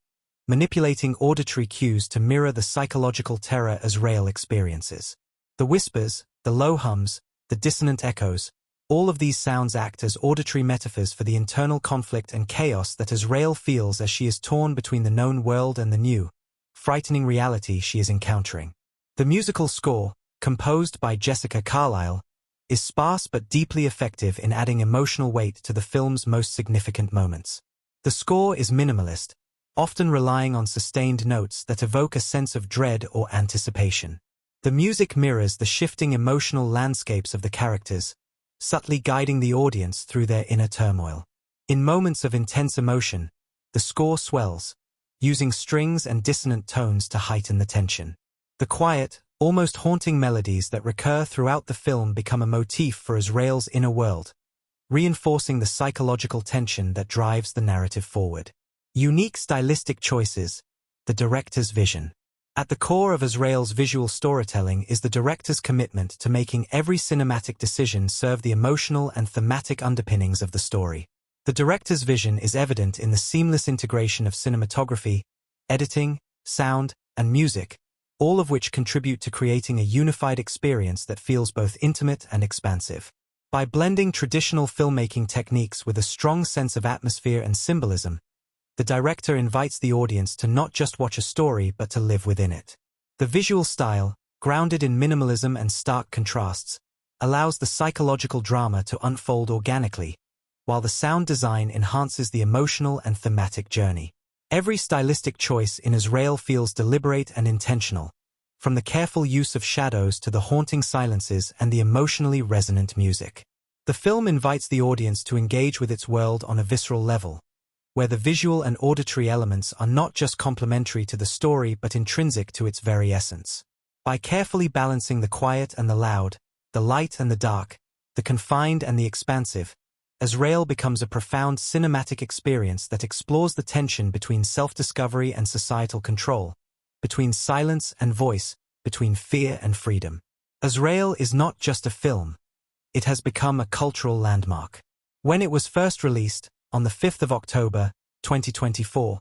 manipulating auditory cues to mirror the psychological terror Azrael experiences. The whispers, the low hums, the dissonant echoes, all of these sounds act as auditory metaphors for the internal conflict and chaos that Azrael feels as she is torn between the known world and the new, frightening reality she is encountering. The musical score, composed by Jessica Carlisle, is sparse but deeply effective in adding emotional weight to the film's most significant moments. The score is minimalist, often relying on sustained notes that evoke a sense of dread or anticipation. The music mirrors the shifting emotional landscapes of the characters, subtly guiding the audience through their inner turmoil. In moments of intense emotion, the score swells, using strings and dissonant tones to heighten the tension. The quiet, almost haunting melodies that recur throughout the film become a motif for Azrael's inner world, reinforcing the psychological tension that drives the narrative forward. Unique stylistic choices, the director's vision. At the core of Azrael's visual storytelling is the director's commitment to making every cinematic decision serve the emotional and thematic underpinnings of the story. The director's vision is evident in the seamless integration of cinematography, editing, sound, and music, all of which contribute to creating a unified experience that feels both intimate and expansive. By blending traditional filmmaking techniques with a strong sense of atmosphere and symbolism, the director invites the audience to not just watch a story but to live within it. The visual style, grounded in minimalism and stark contrasts, allows the psychological drama to unfold organically, while the sound design enhances the emotional and thematic journey. Every stylistic choice in Azrael feels deliberate and intentional, from the careful use of shadows to the haunting silences and the emotionally resonant music. The film invites the audience to engage with its world on a visceral level, where the visual and auditory elements are not just complementary to the story but intrinsic to its very essence. By carefully balancing the quiet and the loud, the light and the dark, the confined and the expansive, Azrael becomes a profound cinematic experience that explores the tension between self-discovery and societal control, between silence and voice, between fear and freedom. Azrael is not just a film. It has become a cultural landmark. When it was first released, on the 5th of October, 2024,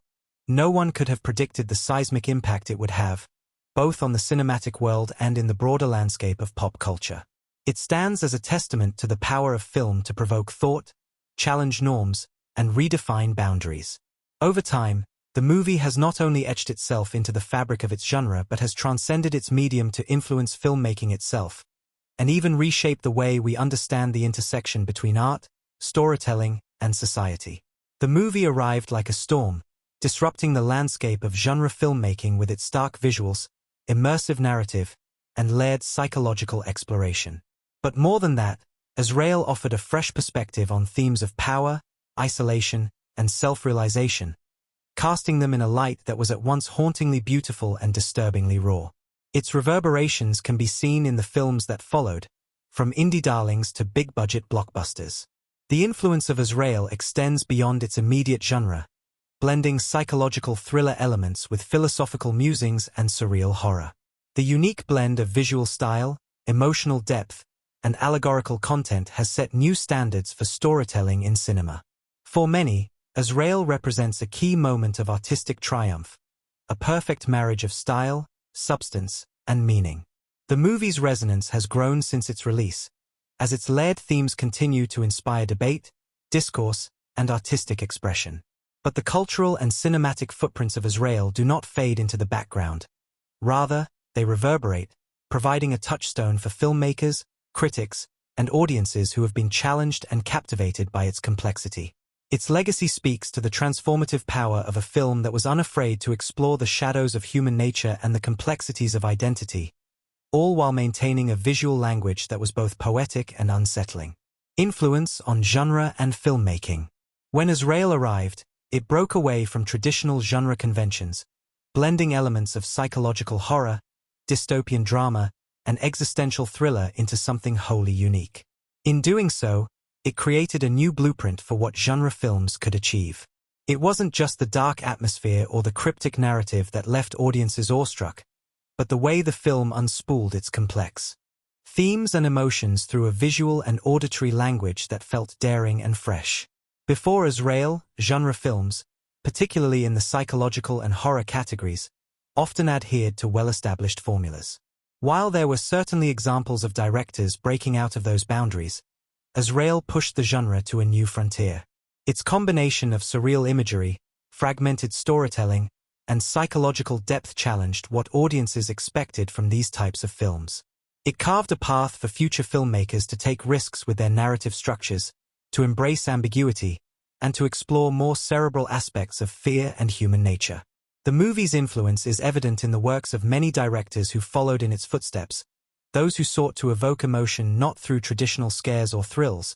no one could have predicted the seismic impact it would have, both on the cinematic world and in the broader landscape of pop culture. It stands as a testament to the power of film to provoke thought, challenge norms, and redefine boundaries. Over time, the movie has not only etched itself into the fabric of its genre but has transcended its medium to influence filmmaking itself, and even reshape the way we understand the intersection between art, storytelling, and society. The movie arrived like a storm, disrupting the landscape of genre filmmaking with its stark visuals, immersive narrative, and layered psychological exploration. But more than that, Azrael offered a fresh perspective on themes of power, isolation, and self-realization, casting them in a light that was at once hauntingly beautiful and disturbingly raw. Its reverberations can be seen in the films that followed, from indie darlings to big-budget blockbusters. The influence of Azrael extends beyond its immediate genre, blending psychological thriller elements with philosophical musings and surreal horror. The unique blend of visual style, emotional depth, and allegorical content has set new standards for storytelling in cinema. For many, Azrael represents a key moment of artistic triumph, a perfect marriage of style, substance, and meaning. The movie's resonance has grown since its release, as its layered themes continue to inspire debate, discourse, and artistic expression. But the cultural and cinematic footprints of Azrael do not fade into the background. Rather, they reverberate, providing a touchstone for filmmakers, critics, and audiences who have been challenged and captivated by its complexity. Its legacy speaks to the transformative power of a film that was unafraid to explore the shadows of human nature and the complexities of identity, all while maintaining a visual language that was both poetic and unsettling. Influence on genre and filmmaking. When Azrael arrived, it broke away from traditional genre conventions, blending elements of psychological horror, dystopian drama, and existential thriller into something wholly unique. In doing so, it created a new blueprint for what genre films could achieve. It wasn't just the dark atmosphere or the cryptic narrative that left audiences awestruck, but the way the film unspooled its complex themes and emotions through a visual and auditory language that felt daring and fresh. Before Azrael, genre films, particularly in the psychological and horror categories, often adhered to well-established formulas. While there were certainly examples of directors breaking out of those boundaries, Azrael pushed the genre to a new frontier. Its combination of surreal imagery, fragmented storytelling, and psychological depth challenged what audiences expected from these types of films. It carved a path for future filmmakers to take risks with their narrative structures, to embrace ambiguity, and to explore more cerebral aspects of fear and human nature. The movie's influence is evident in the works of many directors who followed in its footsteps, those who sought to evoke emotion not through traditional scares or thrills,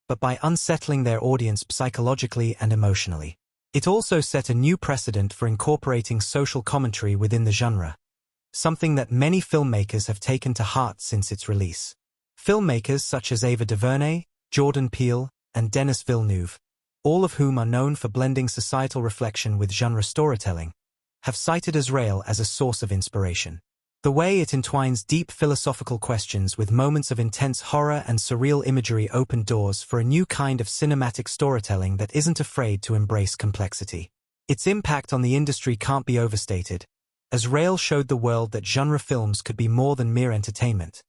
but by unsettling their audience psychologically and emotionally. It also set a new precedent for incorporating social commentary within the genre, something that many filmmakers have taken to heart since its release. Filmmakers such as Ava DuVernay, Jordan Peele, and Denis Villeneuve, all of whom are known for blending societal reflection with genre storytelling, have cited Azrael as a source of inspiration. The way it entwines deep philosophical questions with moments of intense horror and surreal imagery opened doors for a new kind of cinematic storytelling that isn't afraid to embrace complexity. Its impact on the industry can't be overstated. Azrael showed the world that genre films could be more than mere entertainment.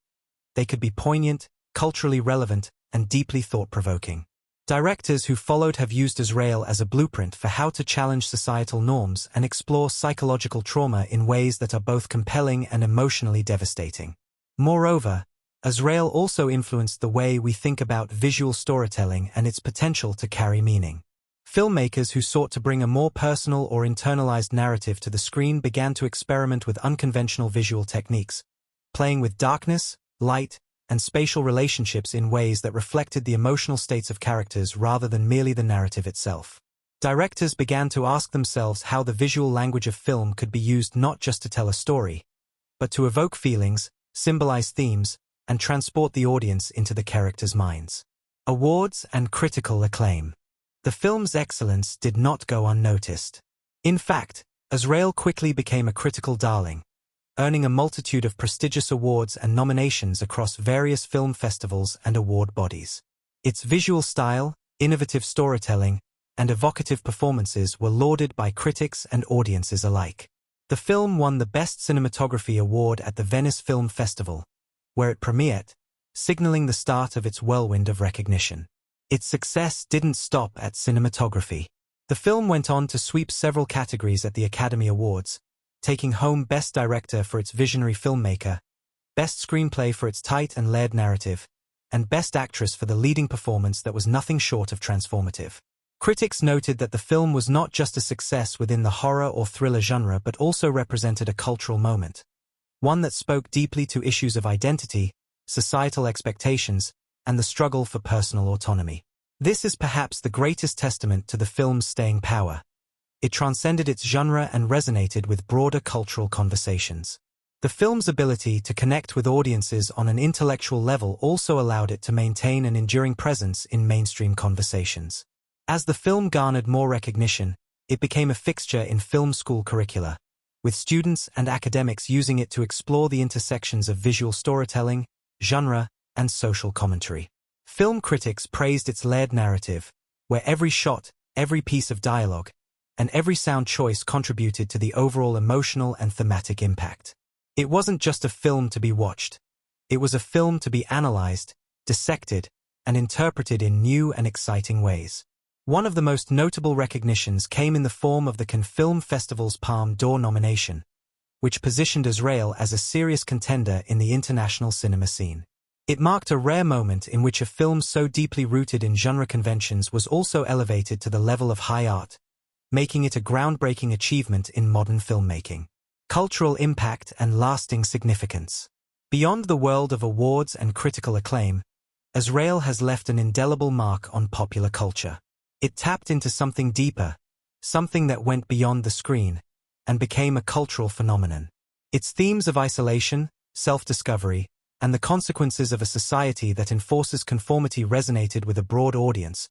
They could be poignant, culturally relevant, and deeply thought-provoking. Directors who followed have used Azrael as a blueprint for how to challenge societal norms and explore psychological trauma in ways that are both compelling and emotionally devastating. Moreover, Azrael also influenced the way we think about visual storytelling and its potential to carry meaning. Filmmakers who sought to bring a more personal or internalized narrative to the screen began to experiment with unconventional visual techniques, playing with darkness, light, and spatial relationships in ways that reflected the emotional states of characters rather than merely the narrative itself. Directors began to ask themselves how the visual language of film could be used not just to tell a story, but to evoke feelings, symbolize themes, and transport the audience into the characters' minds. Awards and critical acclaim. The film's excellence did not go unnoticed. In fact, Azrael quickly became a critical darling, earning a multitude of prestigious awards and nominations across various film festivals and award bodies. Its visual style, innovative storytelling, and evocative performances were lauded by critics and audiences alike. The film won the Best Cinematography Award at the Venice Film Festival, where it premiered, signaling the start of its whirlwind of recognition. Its success didn't stop at cinematography. The film went on to sweep several categories at the Academy Awards, taking home Best Director for its visionary filmmaker, Best Screenplay for its tight and layered narrative, and Best Actress for the leading performance that was nothing short of transformative. Critics noted that the film was not just a success within the horror or thriller genre but also represented a cultural moment, one that spoke deeply to issues of identity, societal expectations, and the struggle for personal autonomy. This is perhaps the greatest testament to the film's staying power. It transcended its genre and resonated with broader cultural conversations. The film's ability to connect with audiences on an intellectual level also allowed it to maintain an enduring presence in mainstream conversations. As the film garnered more recognition, it became a fixture in film school curricula, with students and academics using it to explore the intersections of visual storytelling, genre, and social commentary. Film critics praised its layered narrative, where every shot, every piece of dialogue, and every sound choice contributed to the overall emotional and thematic impact. It wasn't just a film to be watched. It was a film to be analyzed, dissected, and interpreted in new and exciting ways. One of the most notable recognitions came in the form of the Cannes Film Festival's Palme d'Or nomination, which positioned Azrael as a serious contender in the international cinema scene. It marked a rare moment in which a film so deeply rooted in genre conventions was also elevated to the level of high art, making it a groundbreaking achievement in modern filmmaking. Cultural impact and lasting significance. Beyond the world of awards and critical acclaim, Azrael has left an indelible mark on popular culture. It tapped into something deeper, something that went beyond the screen, and became a cultural phenomenon. Its themes of isolation, self-discovery, and the consequences of a society that enforces conformity resonated with a broad audience,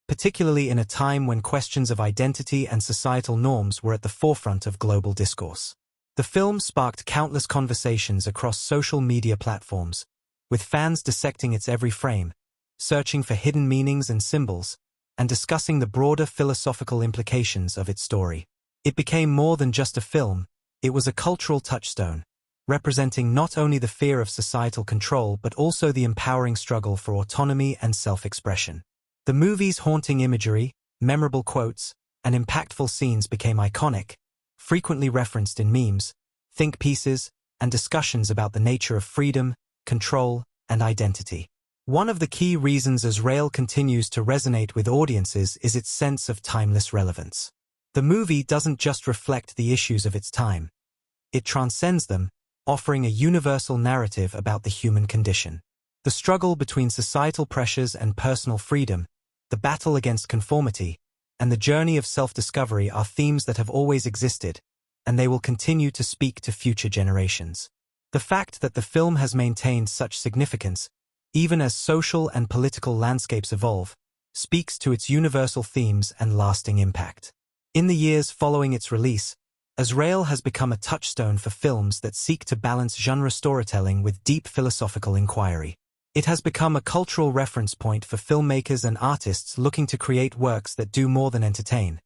particularly in a time when questions of identity and societal norms were at the forefront of global discourse. The film sparked countless conversations across social media platforms, with fans dissecting its every frame, searching for hidden meanings and symbols, and discussing the broader philosophical implications of its story. It became more than just a film, it was a cultural touchstone, representing not only the fear of societal control but also the empowering struggle for autonomy and self-expression. The movie's haunting imagery, memorable quotes, and impactful scenes became iconic, frequently referenced in memes, think pieces, and discussions about the nature of freedom, control, and identity. One of the key reasons Azrael continues to resonate with audiences is its sense of timeless relevance. The movie doesn't just reflect the issues of its time. It transcends them, offering a universal narrative about the human condition. The struggle between societal pressures and personal freedom, the battle against conformity, and the journey of self-discovery are themes that have always existed, and they will continue to speak to future generations. The fact that the film has maintained such significance, even as social and political landscapes evolve, speaks to its universal themes and lasting impact. In the years following its release, Azrael has become a touchstone for films that seek to balance genre storytelling with deep philosophical inquiry. It has become a cultural reference point for filmmakers and artists looking to create works that do more than entertain.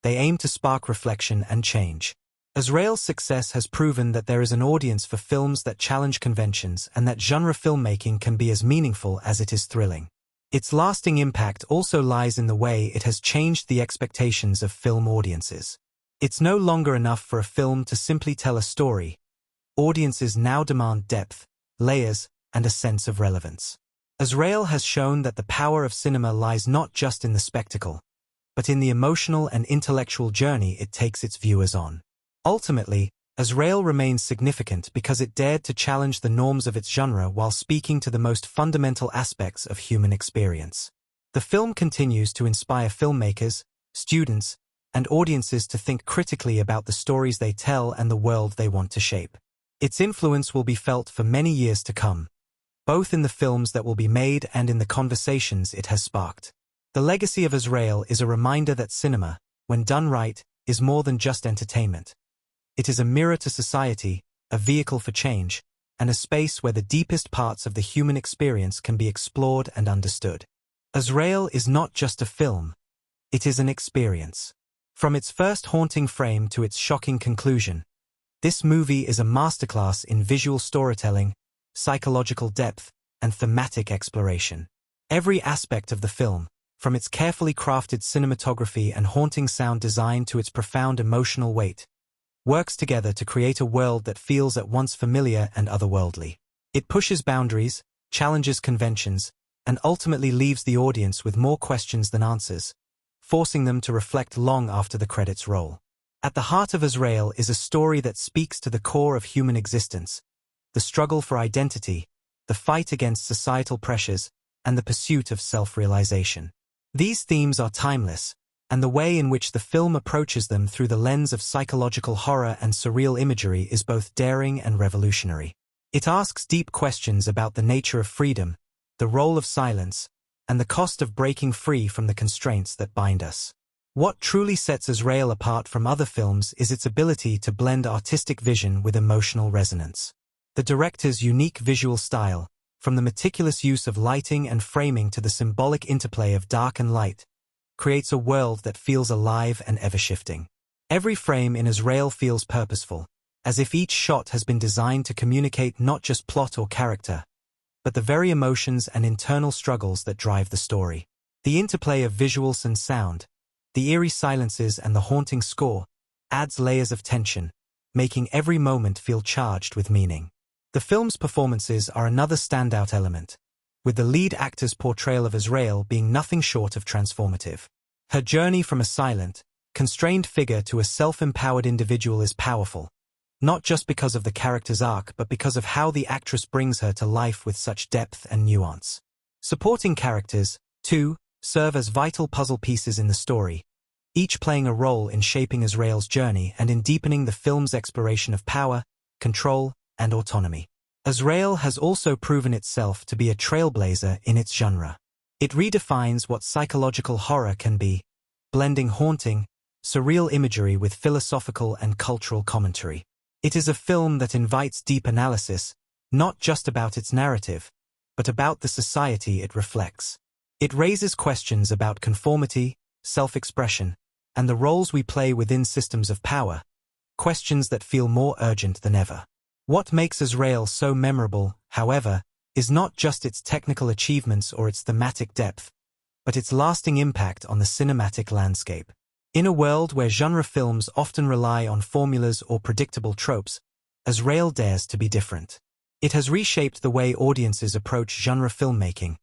They aim to spark reflection and change. Azrael's success has proven that there is an audience for films that challenge conventions and that genre filmmaking can be as meaningful as it is thrilling. Its lasting impact also lies in the way it has changed the expectations of film audiences. It's no longer enough for a film to simply tell a story. Audiences now demand depth, layers, and a sense of relevance. Azrael has shown that the power of cinema lies not just in the spectacle, but in the emotional and intellectual journey it takes its viewers on. Ultimately, Azrael remains significant because it dared to challenge the norms of its genre while speaking to the most fundamental aspects of human experience. The film continues to inspire filmmakers, students, and audiences to think critically about the stories they tell and the world they want to shape. Its influence will be felt for many years to come, both in the films that will be made and in the conversations it has sparked. The legacy of Azrael is a reminder that cinema, when done right, is more than just entertainment. It is a mirror to society, a vehicle for change, and a space where the deepest parts of the human experience can be explored and understood. Azrael is not just a film, it is an experience. From its first haunting frame to its shocking conclusion, this movie is a masterclass in visual storytelling, psychological depth, and thematic exploration. Every aspect of the film, from its carefully crafted cinematography and haunting sound design to its profound emotional weight, works together to create a world that feels at once familiar and otherworldly. It pushes boundaries, challenges conventions, and ultimately leaves the audience with more questions than answers, forcing them to reflect long after the credits roll. At the heart of Azrael is a story that speaks to the core of human existence, the struggle for identity, the fight against societal pressures, and the pursuit of self-realization. These themes are timeless, and the way in which the film approaches them through the lens of psychological horror and surreal imagery is both daring and revolutionary. It asks deep questions about the nature of freedom, the role of silence, and the cost of breaking free from the constraints that bind us. What truly sets Azrael apart from other films is its ability to blend artistic vision with emotional resonance. The director's unique visual style, from the meticulous use of lighting and framing to the symbolic interplay of dark and light, creates a world that feels alive and ever-shifting. Every frame in Azrael feels purposeful, as if each shot has been designed to communicate not just plot or character, but the very emotions and internal struggles that drive the story. The interplay of visuals and sound, the eerie silences and the haunting score, adds layers of tension, making every moment feel charged with meaning. The film's performances are another standout element, with the lead actor's portrayal of Azrael being nothing short of transformative. Her journey from a silent, constrained figure to a self-empowered individual is powerful, not just because of the character's arc but because of how the actress brings her to life with such depth and nuance. Supporting characters, too, serve as vital puzzle pieces in the story, each playing a role in shaping Azrael's journey and in deepening the film's exploration of power, control, and autonomy. Azrael has also proven itself to be a trailblazer in its genre. It redefines what psychological horror can be, blending haunting, surreal imagery with philosophical and cultural commentary. It is a film that invites deep analysis, not just about its narrative, but about the society it reflects. It raises questions about conformity, self-expression, and the roles we play within systems of power, questions that feel more urgent than ever. What makes Azrael so memorable, however, is not just its technical achievements or its thematic depth, but its lasting impact on the cinematic landscape. In a world where genre films often rely on formulas or predictable tropes, Azrael dares to be different. It has reshaped the way audiences approach genre filmmaking,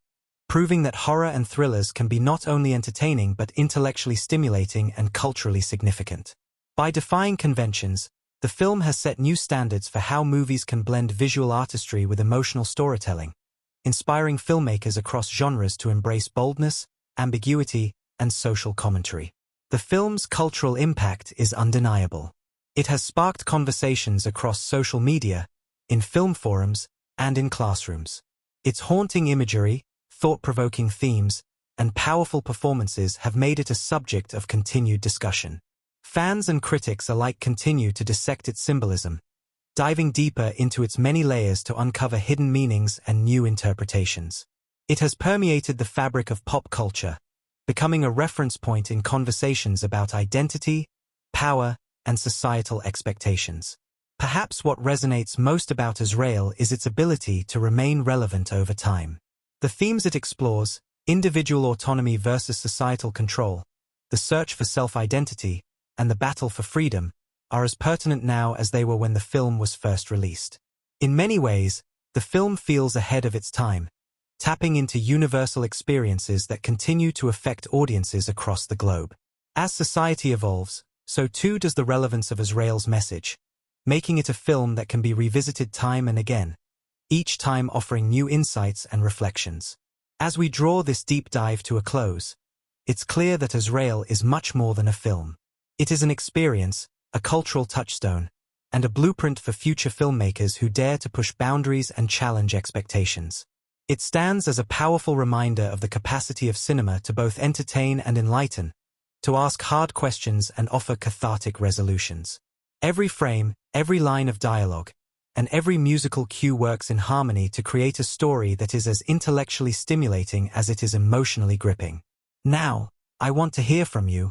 proving that horror and thrillers can be not only entertaining but intellectually stimulating and culturally significant. By defying conventions, the film has set new standards for how movies can blend visual artistry with emotional storytelling, inspiring filmmakers across genres to embrace boldness, ambiguity, and social commentary. The film's cultural impact is undeniable. It has sparked conversations across social media, in film forums, and in classrooms. Its haunting imagery, thought-provoking themes, and powerful performances have made it a subject of continued discussion. Fans and critics alike continue to dissect its symbolism, diving deeper into its many layers to uncover hidden meanings and new interpretations. It has permeated the fabric of pop culture, becoming a reference point in conversations about identity, power, and societal expectations. Perhaps what resonates most about Azrael is its ability to remain relevant over time. The themes it explores, individual autonomy versus societal control, the search for self-identity, and the battle for freedom, are as pertinent now as they were when the film was first released. In many ways, the film feels ahead of its time, tapping into universal experiences that continue to affect audiences across the globe. As society evolves, so too does the relevance of Azrael's message, making it a film that can be revisited time and again, each time offering new insights and reflections. As we draw this deep dive to a close, it's clear that Azrael is much more than a film. It is an experience, a cultural touchstone, and a blueprint for future filmmakers who dare to push boundaries and challenge expectations. It stands as a powerful reminder of the capacity of cinema to both entertain and enlighten, to ask hard questions and offer cathartic resolutions. Every frame, every line of dialogue, and every musical cue works in harmony to create a story that is as intellectually stimulating as it is emotionally gripping. Now, I want to hear from you.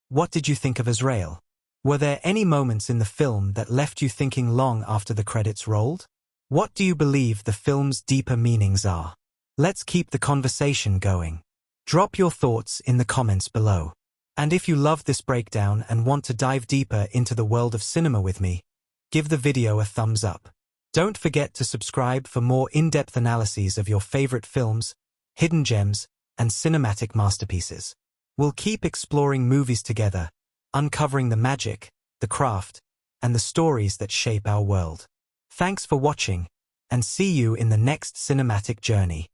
What did you think of Azrael? Were there any moments in the film that left you thinking long after the credits rolled? What do you believe the film's deeper meanings are? Let's keep the conversation going. Drop your thoughts in the comments below. And if you loved this breakdown and want to dive deeper into the world of cinema with me, give the video a thumbs up. Don't forget to subscribe for more in-depth analyses of your favorite films, hidden gems, and cinematic masterpieces. We'll keep exploring movies together, uncovering the magic, the craft, and the stories that shape our world. Thanks for watching, and see you in the next cinematic journey.